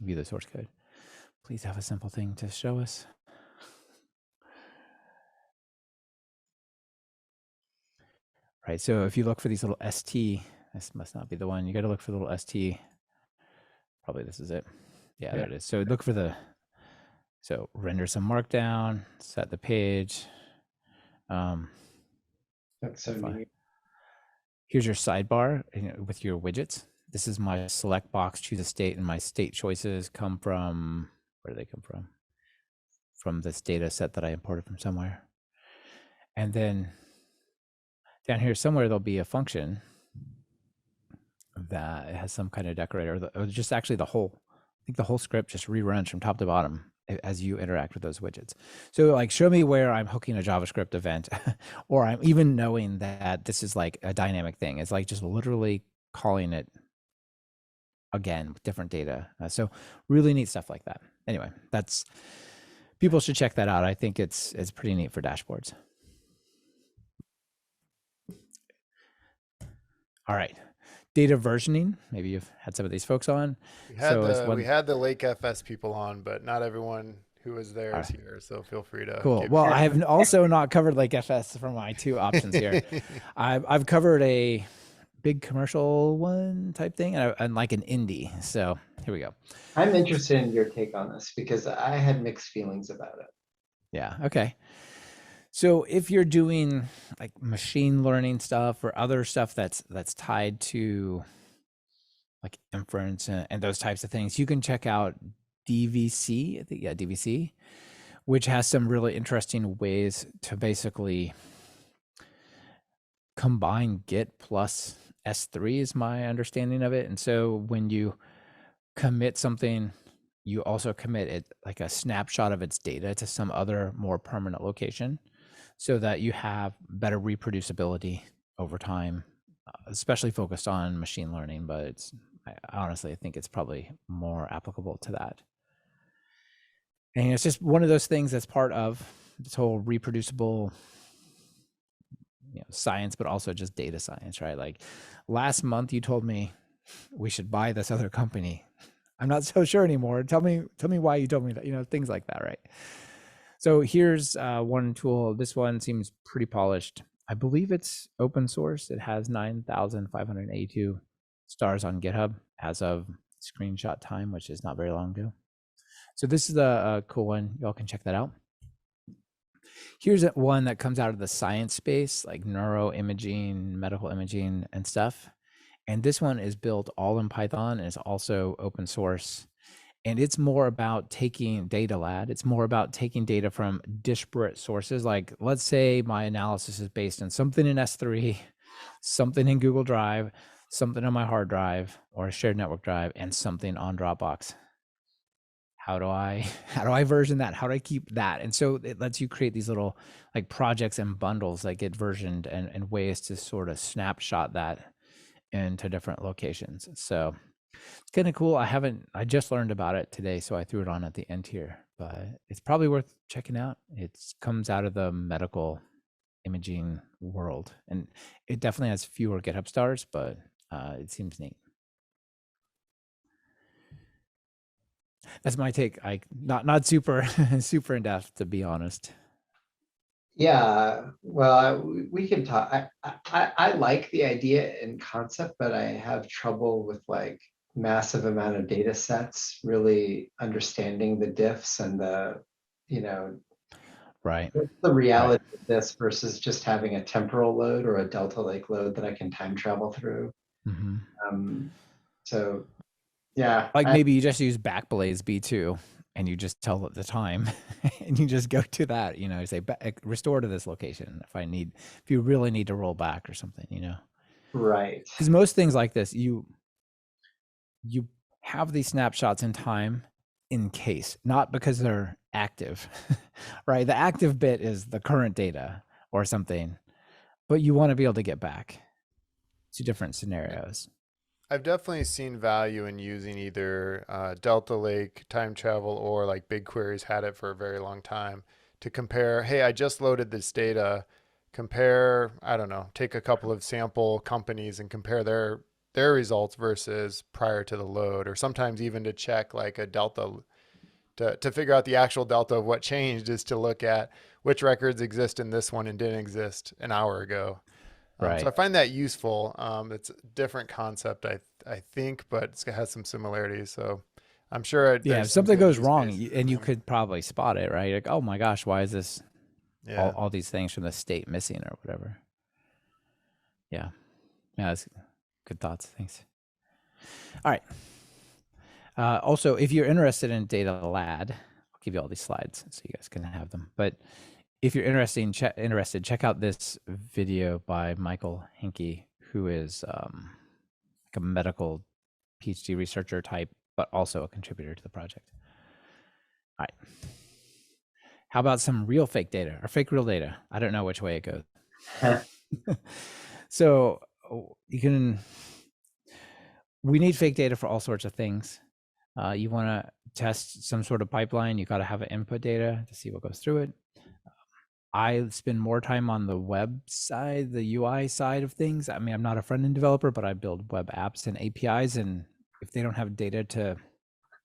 view the source code, please have a simple thing to show us. Right, so if you look for these little ST, this must not be the one. You got to look for the little ST. Probably this is it. Yeah, there it is. So look for so render some markdown, set the page. that's so neat. Here's your sidebar with your widgets. This is my select box, choose a state, and my state choices come from, where do they come from? From this data set that I imported from somewhere. And then down here somewhere, there'll be a function that has some kind of decorator, or just actually I think the whole script just reruns from top to bottom as you interact with those widgets. So like, show me where I'm hooking a JavaScript event, or I'm even knowing that this is like a dynamic thing. It's like just literally calling it again with different data. So really neat stuff like that. Anyway, people should check that out. I think it's pretty neat for dashboards. All right. Data versioning. Maybe you've had some of these folks on. We had the Lake FS people on, but not everyone who was there is here. So feel free to. Cool. Well, I have also not covered Lake FS for my two options here. I've covered a big commercial one type thing and like an indie. So here we go. I'm interested in your take on this because I had mixed feelings about it. Yeah. Okay. So if you're doing like machine learning stuff or other stuff that's tied to like inference and those types of things, you can check out DVC, I think, yeah, DVC, which has some really interesting ways to basically combine Git plus S3 is my understanding of it. And so when you commit something, you also commit it like a snapshot of its data to some other more permanent location so that you have better reproducibility over time, especially focused on machine learning. But I honestly think it's probably more applicable to that. And it's just one of those things that's part of this whole reproducible science, but also just data science, right? Like last month you told me we should buy this other company. I'm not so sure anymore. Tell me why you told me that, things like that, right? So here's one tool. This one seems pretty polished. I believe it's open source. It has 9,582 stars on GitHub as of screenshot time, which is not very long ago. So this is a cool one. Y'all can check that out. Here's one that comes out of the science space, like neuroimaging, medical imaging and stuff. And this one is built all in Python and it's also open source. And it's more about taking data lad. It's more about taking data from disparate sources. Like let's say my analysis is based on something in S3, something in Google Drive, something on my hard drive or a shared network drive, and something on Dropbox. How do I version that? How do I keep that? And so it lets you create these little like projects and bundles that get versioned and ways to sort of snapshot that into different locations. So it's kind of cool. I just learned about it today, so I threw it on at the end here, but it's probably worth checking out. It comes out of the medical imaging world and it definitely has fewer GitHub stars, but it seems neat. That's my take. Not super super in depth, to be honest. Yeah, well, we can talk. I like the idea and concept, but I have trouble with like massive amount of data sets, really understanding the diffs and the, Right. what's the reality of this versus just having a temporal load or a delta lake load that I can time travel through. Mm-hmm. So yeah. Like maybe you just use Backblaze B2 and you just tell it the time and you just go to that, say restore to this location if you really need to roll back or something, Right. Because most things like this, you have these snapshots in time in case, not because they're active, right? The active bit is the current data or something, but you want to be able to get back to different scenarios. I've definitely seen value in using either Delta Lake, time travel, or like BigQuery's had it for a very long time to compare, hey, I just loaded this data, compare, I don't know, take a couple of sample companies and compare their results versus prior to the load, or sometimes even to check like a delta, to figure out the actual delta of what changed is to look at which records exist in this one and didn't exist an hour ago. Right. So I find that useful. It's a different concept, I think, but it has some similarities. So I'm sure. If something goes wrong, and you could probably spot it, right? Like, oh my gosh, why is this? Yeah. All these things from the state missing or whatever. Yeah, that's good thoughts. Thanks. All right. Also, if you're interested in data lad, I'll give you all these slides so you guys can have them. But if you're interested, check out this video by Michael Henke, who is like a medical PhD researcher type, but also a contributor to the project. All right. How about some real fake data or fake real data? I don't know which way it goes. So we need fake data for all sorts of things. You want to test some sort of pipeline, you got to have an input data to see what goes through it. I spend more time on the web side, the UI side of things. I mean, I'm not a front-end developer, but I build web apps and APIs. And if they don't have data to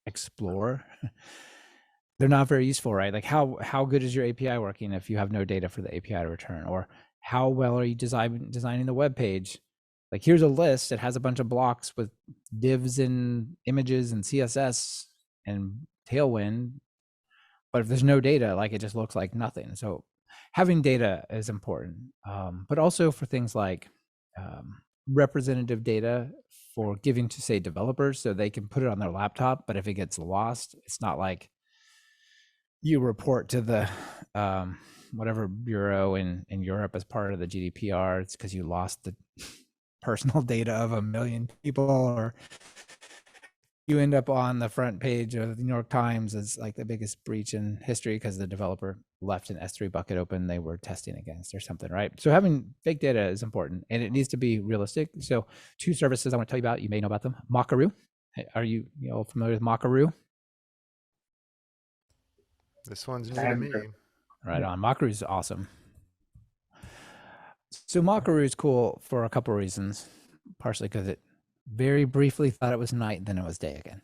explore, they're not very useful, right? Like how good is your API working if you have no data for the API to return? Or how well are you designing the web page? Like here's a list. It has a bunch of blocks with divs and images and CSS and Tailwind. But if there's no data, like it just looks like nothing. So having data is important, but also for things like representative data for giving to, say, developers so they can put it on their laptop. But if it gets lost, it's not like you report to the whatever bureau in Europe as part of the GDPR. It's because you lost the personal data of 1 million people, or you end up on the front page of the New York Times as like the biggest breach in history because the developer left an S3 bucket open they were testing against or something, right? So having fake data is important, and it needs to be realistic. So 2 services I want to tell you about, you may know about them. Macaru. Are you familiar with Macaru? This one's new to me. Right on. Macaru is awesome. So Macaru is cool for a couple of reasons, partially because it very briefly thought it was night, then it was day again.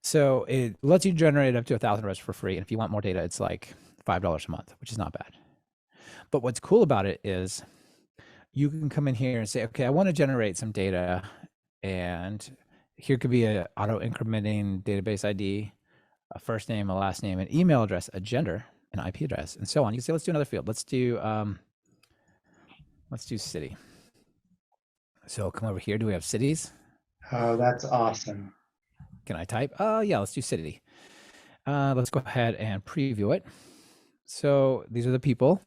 So it lets you generate up to 1,000 rows for free. And if you want more data, it's like $5 a month, which is not bad. But what's cool about it is you can come in here and say, okay, I want to generate some data, and here could be a auto incrementing database ID, a first name, a last name, an email address, a gender, an IP address, and so on. You can say, let's do another field. Let's do city. So come over here. Do we have cities? Oh, that's awesome. Can I type? Yeah, let's do city. Let's go ahead and preview it. So these are the people: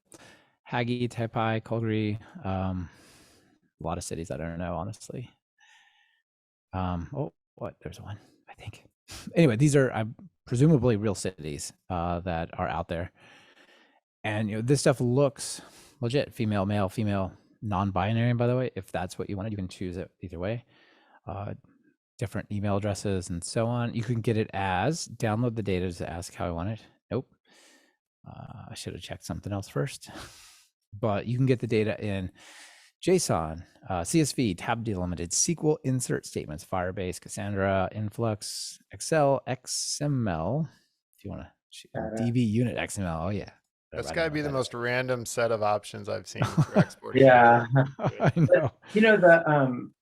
Hagi, Taipei, Calgary, a lot of cities I don't know, honestly. There's one, I think. Anyway, these are presumably real cities that are out there. And this stuff looks legit: female, male, female, non-binary, by the way. If that's what you wanted, you can choose it either way. Different email addresses and so on. You can get it as download the data to ask how I want it. Nope. I should have checked something else first. But you can get the data in JSON, CSV, tab delimited, SQL insert statements, Firebase, Cassandra, Influx, Excel, XML. If you want to DB unit XML. Oh yeah. That's got to be the most random set of options I've seen for exporting. Yeah. I know.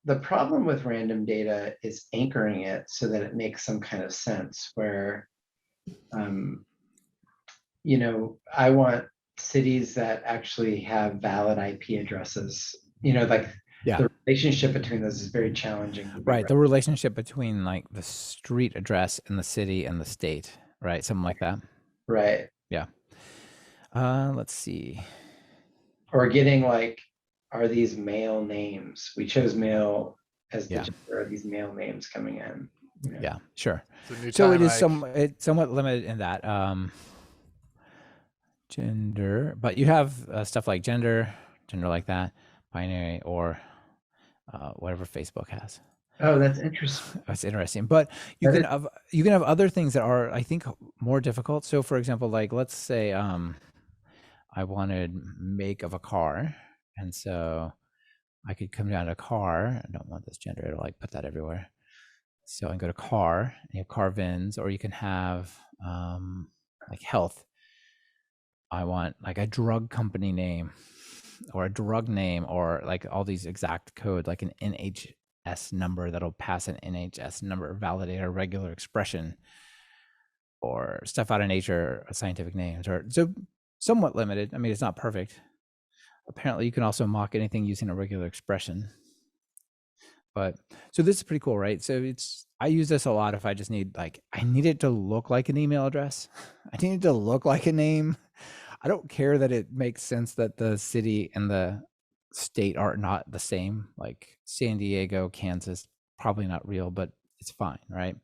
The problem with random data is anchoring it so that it makes some kind of sense where, I want cities that actually have valid IP addresses, the relationship between those is very challenging. Right. The relationship between like the street address and the city and the state, right? Something like that. Right. Yeah. Let's see. Or getting are these male names? We chose male as the gender. Are these male names coming in? Yeah, sure. So it is it's somewhat limited in that gender, but you have stuff like gender like that, binary, or whatever Facebook has. Oh, that's interesting. That's interesting. But you can have other things that are, I think, more difficult. So for example, let's say I wanted make of a car, and so I could come down to car. I don't want this gender to put that everywhere. So I can go to car, and you have car VINs, or you can have health. I want a drug company name, or a drug name, or all these exact code, like an NHS number that'll pass an NHS number, validate a regular expression, or stuff out of nature, scientific names, or so somewhat limited. I mean, it's not perfect. Apparently you can also mock anything using a regular expression. But so this is pretty cool, right? So I use this a lot if I just need I need it to look like an email address. I need it to look like a name. I don't care that it makes sense that the city and the state are not the same. Like San Diego, Kansas, probably not real, but it's fine, right?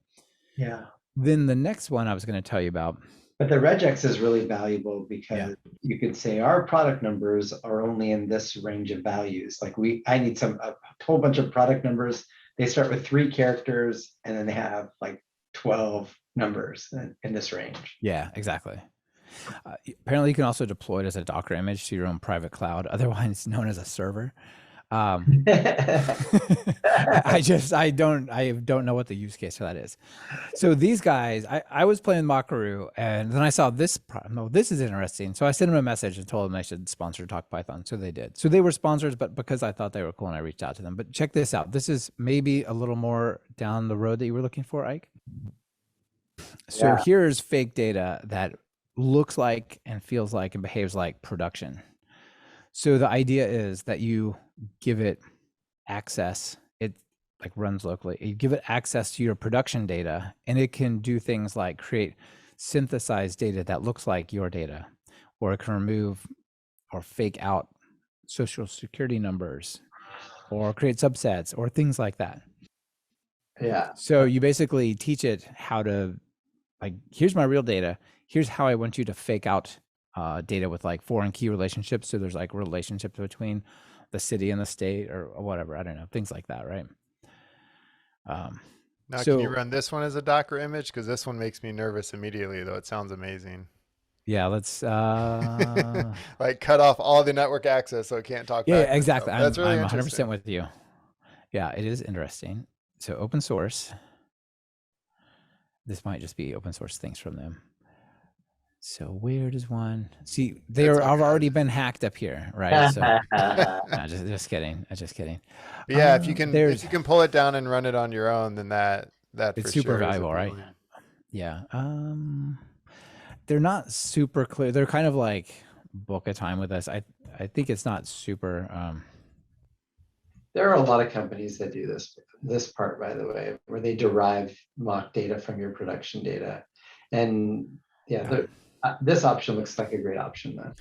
Yeah. Then the next one I was going to tell you about. But the regex is really valuable because you could say our product numbers are only in this range of values. I need a whole bunch of product numbers. They start with 3 characters and then they have 12 numbers in this range. Yeah, exactly. Apparently you can also deploy it as a Docker image to your own private cloud, otherwise known as a server. I don't know what the use case for that is. So these guys, I was playing Macaru, and then I saw this problem. Oh, this is interesting. So I sent them a message and told them I should sponsor Talk Python. So they did. So they were sponsors, but because I thought they were cool and I reached out to them. But check this out. This is maybe a little more down the road that you were looking for, Ike. So here's fake data that looks like and feels like and behaves like production. So the idea is that you give it access, it runs locally. You give it access to your production data, and it can do things like create synthesized data that looks like your data, or it can remove or fake out social security numbers, or create subsets or things like that. Yeah. So you basically teach it how to, like, here's my real data. Here's how I want you to fake out data with like foreign key relationships. So there's like relationships between the city and the state or whatever. I don't know, things like that, right? Now, so, can you run this one as a Docker image? Because this one makes me nervous immediately, though it sounds amazing. yeah, let's like cut off all the network access so it can't talk back. yeah, exactly. That's really I'm interesting. 100% with you. Yeah, it is interesting. So open source. This might just be open source things from them. So where does one see? They are already been hacked up here, right? So no, just kidding. Just kidding. But yeah, if you can pull it down and run it on your own, then that it's for super sure valuable, right? Yeah. They're not super clear. They're kind of like book a time with us. I think it's not super. There are a lot of companies that do this part, by the way, where they derive mock data from your production data. And yeah. This option looks like a great option, though.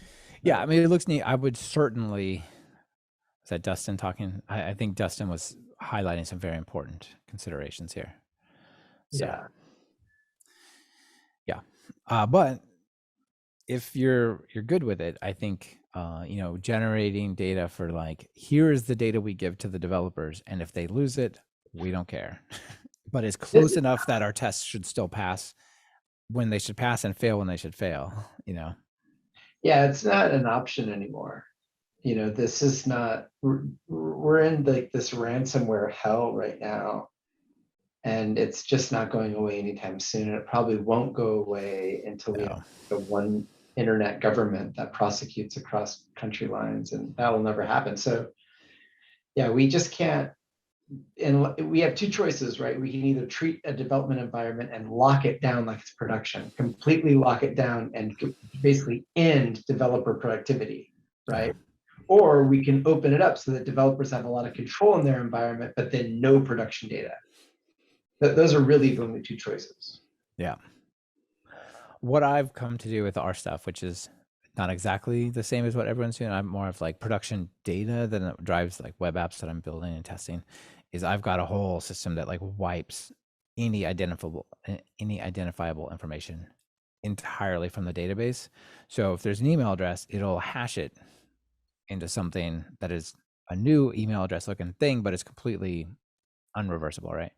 Yeah, I mean, it looks neat. I would certainly, is that Dustin talking? I think Dustin was highlighting some very important considerations here. So, yeah. But if you're good with it, I think, generating data for like, here is the data we give to the developers. And if they lose it, we don't care. But it's close enough that our tests should still pass when they should pass and fail when they should fail, Yeah, it's not an option anymore. This is not, we're in like this ransomware hell right now. And it's just not going away anytime soon. And it probably won't go away until we have the one internet government that prosecutes across country lines, and that will never happen. So yeah, we just can't. And we have two choices, right? We can either treat a development environment and lock it down like it's production, completely lock it down and basically end developer productivity, right? Or we can open it up so that developers have a lot of control in their environment, but then no production data. Those are really the only two choices. Yeah. What I've come to do with our stuff, which is not exactly the same as what everyone's doing, I'm more of like production data that it drives like web apps that I'm building and testing, is I've got a whole system that like wipes any identifiable information entirely from the database. So if there's an email address, it'll hash it into something that is a new email address looking thing, but it's completely unreversible, right?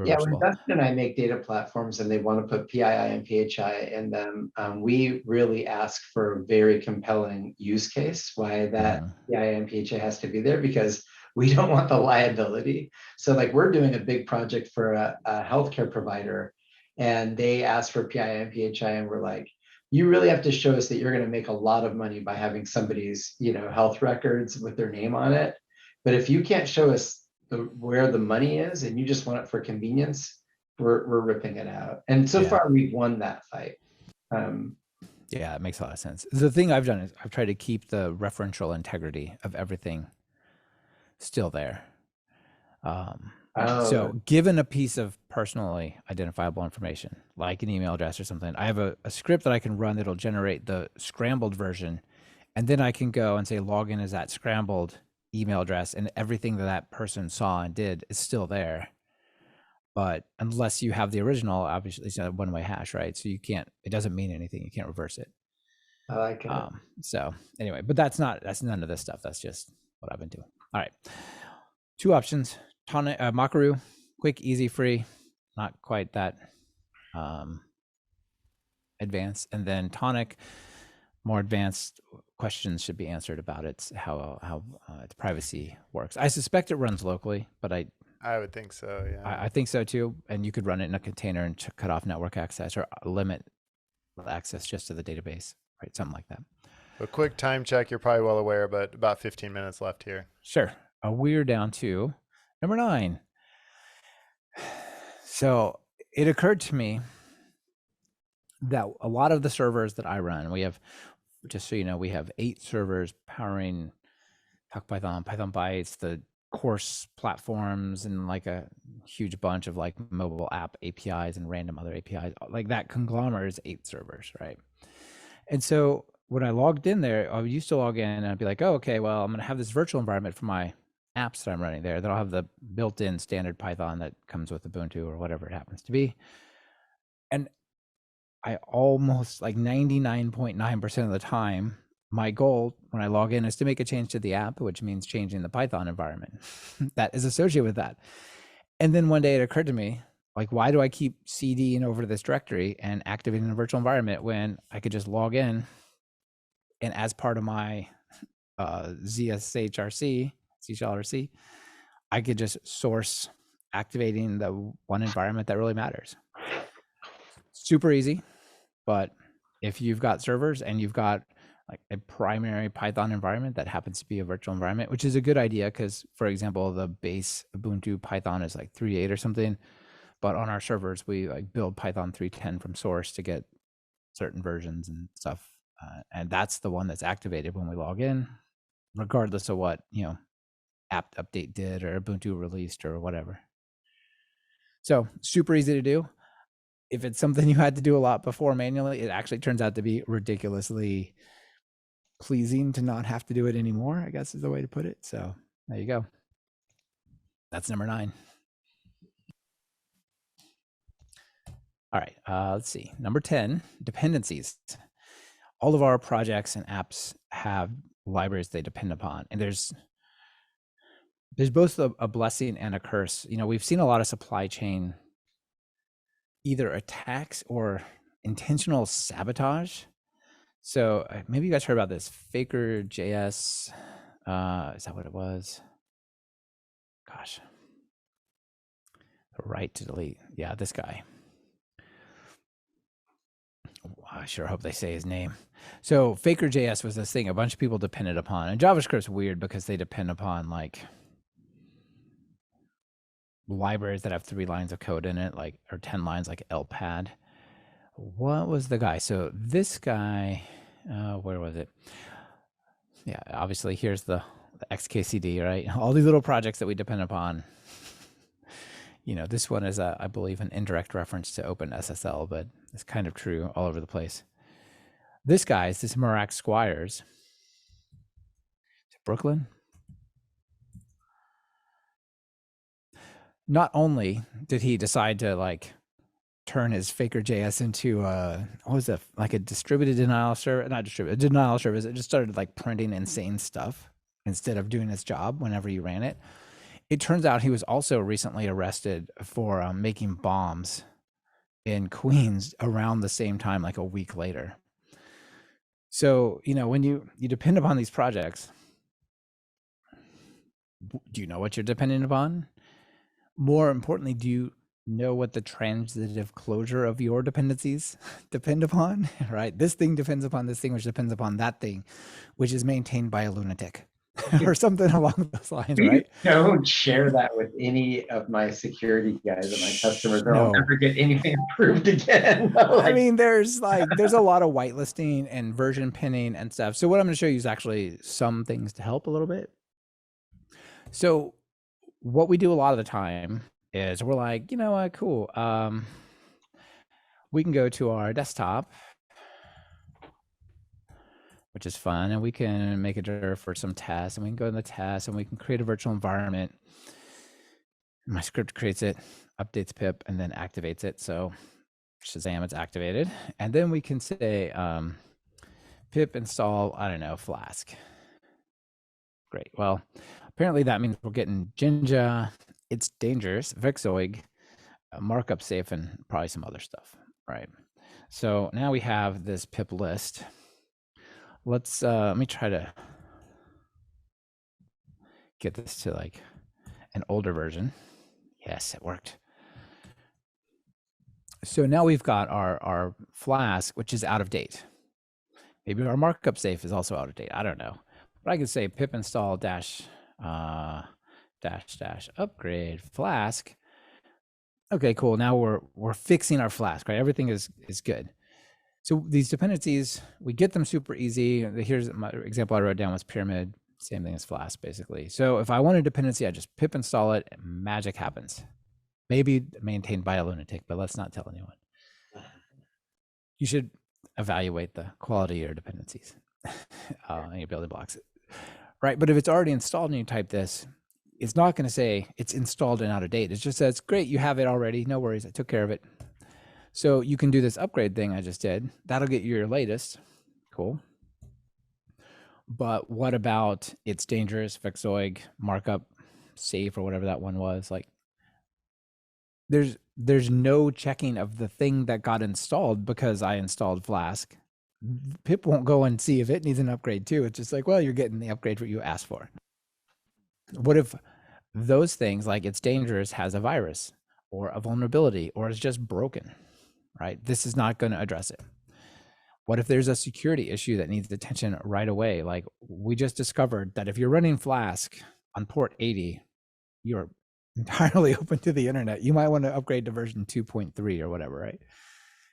Yeah, when Dustin and I make data platforms and they want to put PII and PHI in them, we really ask for a very compelling use case why that PII and PHI has to be there, because we don't want the liability. So like we're doing a big project for a healthcare provider, and they ask for PII and PHI, and we're like, you really have to show us that you're going to make a lot of money by having somebody's health records with their name on it. But if you can't show us where the money is and you just want it for convenience, we're ripping it out. And so far we've won that fight. Yeah, it makes a lot of sense. The thing I've done is I've tried to keep the referential integrity of everything still there. So given a piece of personally identifiable information, like an email address or something, I have a script that I can run that'll generate the scrambled version. And then I can go and say login is that scrambled email address, and everything that person saw and did is still there. But unless you have the original, obviously it's a one-way hash, right? So you can't, it doesn't mean anything. You can't reverse it. I like it. So anyway, but that's none of this stuff. That's just what I've been doing. All right. Two options, Makaru, quick, easy, free, not quite that advanced. And then Tonic, more advanced questions should be answered about its how its privacy works. I suspect it runs locally, but I would think so. Yeah, I think so too. And you could run it in a container and cut off network access or limit access just to the database, right? Something like that. A quick time check. You're probably well aware, but about 15 minutes left here. Sure. We're down to number 9. So it occurred to me that a lot of the servers that I run, we have, just so you know, we have 8 servers powering TalkPython, Python Bytes, the course platforms, and like a huge bunch of like mobile app APIs and random other APIs. Like that conglomerate is 8 servers, right? And so when I logged in there, I used to log in and I'd be like, oh, okay, well, I'm going to have this virtual environment for my apps that I'm running there. That'll have the built-in standard Python that comes with Ubuntu or whatever it happens to be. And I almost like 99.9% of the time, my goal when I log in is to make a change to the app, which means changing the Python environment that is associated with that. And then one day it occurred to me, like, why do I keep CDing over to this directory and activating a virtual environment when I could just log in and as part of my ZSHRC, CSHRC, I could just source activating the one environment that really matters. Super easy, but if you've got servers and you've got like a primary Python environment that happens to be a virtual environment, which is a good idea because, for example, the base Ubuntu Python is like 3.8 or something, but on our servers we like build Python 3.10 from source to get certain versions and stuff, and that's the one that's activated when we log in, regardless of what app update did or Ubuntu released or whatever. So super easy to do. If it's something you had to do a lot before manually, it actually turns out to be ridiculously pleasing to not have to do it anymore, I guess is the way to put it. So there you go. That's number 9. All right, let's see. Number 10, dependencies. All of our projects and apps have libraries they depend upon. And there's both a blessing and a curse. We've seen a lot of supply chain either attacks or intentional sabotage. So maybe you guys heard about this Faker.js. Is that what it was? Gosh. The right to delete. Yeah, this guy. I sure hope they say his name. So Faker.js was this thing a bunch of people depended upon. And JavaScript's weird because they depend upon like libraries that have 3 lines of code in it, like, or 10 lines, like LPAD. What was the guy? So this guy, where was it? Yeah, obviously here's the XKCD, right? All these little projects that we depend upon. This one is, I believe, an indirect reference to OpenSSL, but it's kind of true all over the place. This guy is this Murak Squires. Is it Brooklyn? Not only did he decide to like turn his Faker.js into what was it, like a distributed denial service, not distributed, denial service. It just started like printing insane stuff instead of doing its job whenever you ran it. It turns out he was also recently arrested for making bombs in Queens around the same time, like a week later. So, when you depend upon these projects, do you know what you're dependent upon? More importantly, do you know what the transitive closure of your dependencies depend upon, right? This thing depends upon this thing, which depends upon that thing, which is maintained by a lunatic or something along those lines, right? Don't share that with any of my security guys and my customers, or I'll never get anything approved again. I mean, there's a lot of whitelisting and version pinning and stuff. So what I'm going to show you is actually some things to help a little bit. So what we do a lot of the time is we're like, you know what, cool. We can go to our desktop, which is fun, and we can make a dir for some tests, and we can go in the test, and we can create a virtual environment. My script creates it, updates pip, and then activates it. So Shazam, it's activated. And then we can say pip install, I don't know, Flask. Great. Well, apparently that means we're getting Jinja, It's Dangerous, Vexoig, markup safe, and probably some other stuff, right? So now we have this pip list. Let's let me try to get this to like an older version. Yes, it worked. So now we've got our Flask, which is out of date. Maybe our markup safe is also out of date. I don't know. But I could say pip install dash upgrade Flask. Okay, cool. Now we're fixing our Flask, right? Everything is good. So these dependencies, we get them super easy. Here's my example I wrote down was pyramid, same thing as Flask, basically. So if I want a dependency, I just pip install it, and magic happens. Maybe maintained by a lunatic, but let's not tell anyone. You should evaluate the quality of your dependencies and your building blocks. Right, but if it's already installed and you type this, it's not going to say it's installed and out of date. It just says, great, you have it already. No worries, I took care of it. So you can do this upgrade thing I just did. That'll get you your latest. Cool. But what about it's dangerous, Vexoig, markup, safe, or whatever that one was? Like, there's no checking of the thing that got installed because I installed Flask. Pip won't go and see if it needs an upgrade too. It's just like, well, you're getting the upgrade what you asked for. What if those things, like it's dangerous, has a virus or a vulnerability or is just broken, right? This is not going to address it. What if there's a security issue that needs attention right away? Like we just discovered that if you're running Flask on port 80, you're entirely open to the internet. You might want to upgrade to version 2.3 or whatever, right?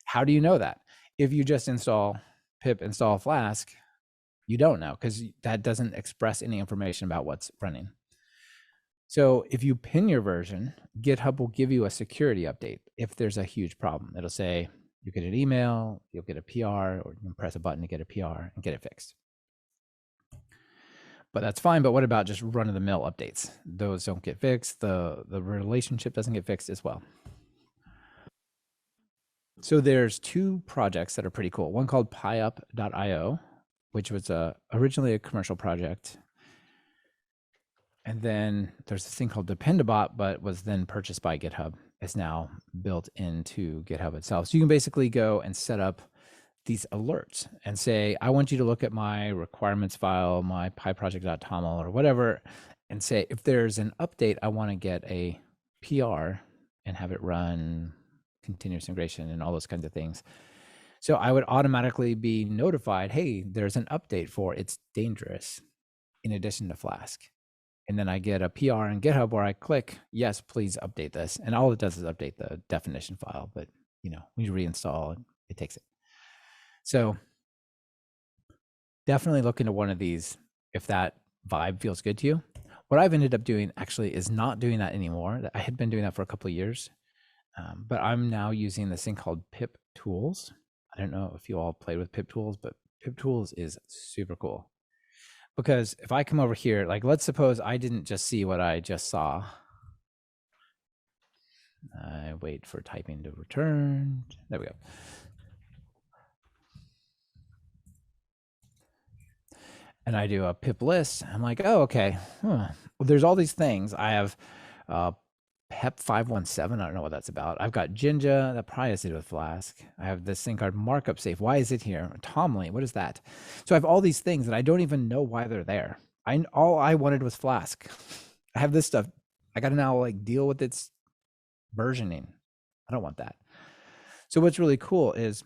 How do you know that? If you just install pip install Flask, you don't know because that doesn't express any information about what's running. So if you pin your version, GitHub will give you a security update if there's a huge problem. It'll say you get an email, you'll get a PR, or you can press a button to get a PR and get it fixed. But that's fine. But what about just run-of-the-mill updates? Those don't get fixed. The relationship doesn't get fixed as well. So there's two projects that are pretty cool. One called pyup.io, which was originally a commercial project. And then there's this thing called Dependabot, but was then purchased by GitHub. It's now built into GitHub itself. So you can basically go and set up these alerts and say, I want you to look at my requirements file, my pyproject.toml or whatever, and say, if there's an update, I want to get a PR and have it run continuous integration and all those kinds of things. So I would automatically be notified, hey, there's an update for it's dangerous in addition to Flask. And then I get a PR in GitHub where I click, yes, please update this. And all it does is update the definition file, but you know, when you reinstall, it takes it. So definitely look into one of these if that vibe feels good to you. What I've ended up doing actually is not doing that anymore. I had been doing that for a couple of years, but I'm now using this thing called Pip Tools. I don't know if you all played with Pip Tools, but Pip Tools is super cool. Because if I come over here, like let's suppose I didn't just see what I just saw. I wait for typing to return. There we go. And I do a pip list. I'm like, oh, okay. Well, there's all these things. I have PEP 517. I don't know what that's about. I've got Jinja. That probably has to do with Flask. I have this thing called markup safe. Why is it here? Tomly. What is that? So I have all these things and I don't even know why they're there. All I wanted was Flask. I have this stuff. I got to now like deal with its versioning. I don't want that. So what's really cool is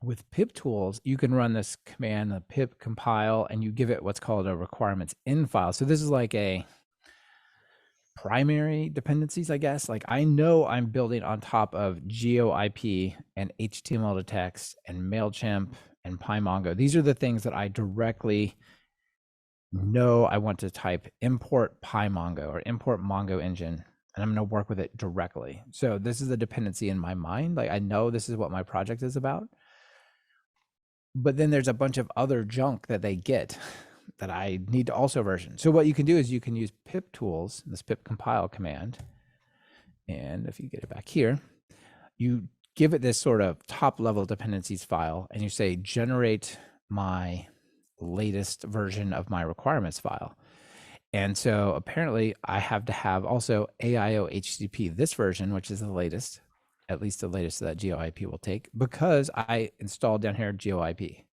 with pip tools, you can run this command, the pip compile, and you give it what's called a requirements in file. So this is like a primary dependencies, I guess. Like I know I'm building on top of GeoIP and HTML to text and MailChimp and PyMongo. These are the things that I directly know I want to type import PyMongo or import Mongo engine, and I'm going to work with it directly. So this is a dependency in my mind. Like I know this is what my project is about. But then there's a bunch of other junk that they get that I need to also version. So what you can do is you can use pip tools, this pip compile command. And if you get it back here, you give it this sort of top level dependencies file and you say, generate my latest version of my requirements file. And so apparently I have to have also AIO HTTP, this version, which is the latest, at least the latest that GeoIP will take, because I installed down here GeoIP.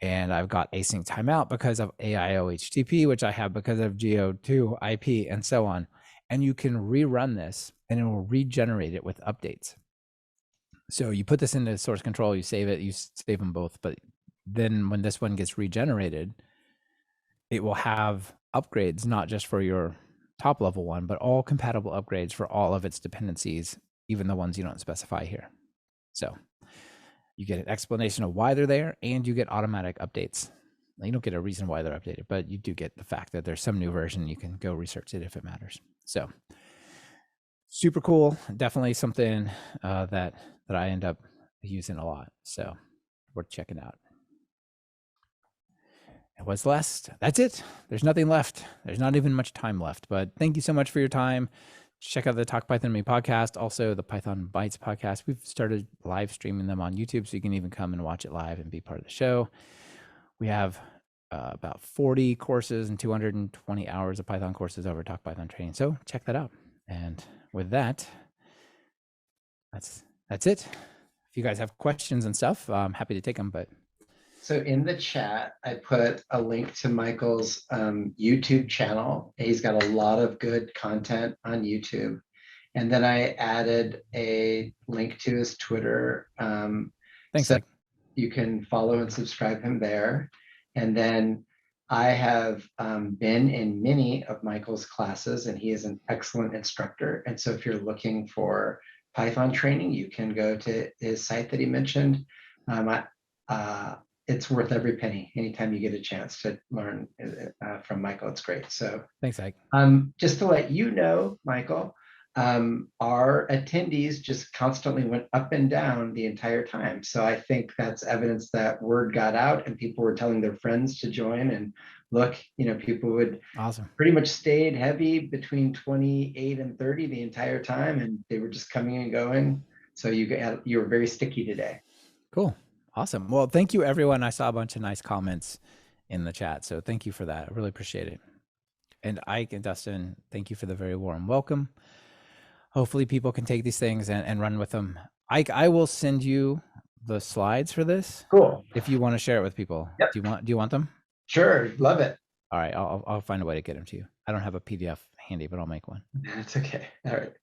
And I've got async timeout because of AIO HTTP, which I have because of Geo2 IP and so on. And you can rerun this and it will regenerate it with updates. So you put this into source control, you save it, you save them both. But then when this one gets regenerated, it will have upgrades, not just for your top level one, but all compatible upgrades for all of its dependencies, even the ones you don't specify here. So you get an explanation of why they're there and you get automatic updates. You don't get a reason why they're updated, but you do get the fact that there's some new version. You can go research it if it matters. So super cool. Definitely something that I end up using a lot. So worth checking out. What's left? That's it. There's nothing left. There's not even much time left. But thank you so much for your time. Check out the Talk Python to Me podcast, also the Python Bytes podcast. We've started live streaming them on YouTube, so you can even come and watch it live and be part of the show. We have about 40 courses and 220 hours of Python courses over Talk Python training. So check that out. And with that, that's it. If you guys have questions and stuff, I'm happy to take them. But So in the chat, I put a link to Michael's YouTube channel. He's got a lot of good content on YouTube. And then I added a link to his Twitter. thanks, so Mike. you can follow and subscribe him there. And then I have been in many of Michael's classes, and he is an excellent instructor. And so if you're looking for Python training, you can go to his site that he mentioned. It's worth every penny. Anytime you get a chance to learn from Michael, it's great. So Thanks, Ike. just to let you know, Michael, our attendees just constantly went up and down the entire time. So I think that's evidence that word got out and people were telling their friends to join. And look, people would Awesome. pretty much stayed heavy between 28 and 30 the entire time, and they were just coming and going. So you were very sticky today. Cool. Awesome. Well, thank you, everyone. I saw a bunch of nice comments in the chat, so thank you for that. I really appreciate it. And Ike and Dustin, thank you for the very warm welcome. Hopefully people can take these things and run with them. Ike, I will send you the slides for this. Cool. If you want to share it with people. Yep. Do you want them? Sure. Love it. All right. I'll find a way to get them to you. I don't have a PDF handy, but I'll make one. It's okay. All right.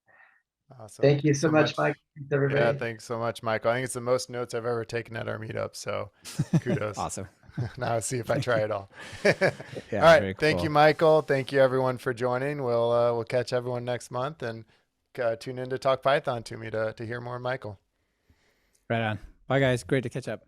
Awesome. Thank you so much, Mike. Thanks, everybody. Yeah, thanks so much, Michael. I think it's the most notes I've ever taken at our meetup. So kudos. Awesome. Now I'll see if I try it all. Yeah, all right. very Thank cool. you, Michael. Thank you, everyone, for joining. We'll catch everyone next month, and tune in to Talk Python to me to hear more, Michael. Right on. Bye, guys. Great to catch up.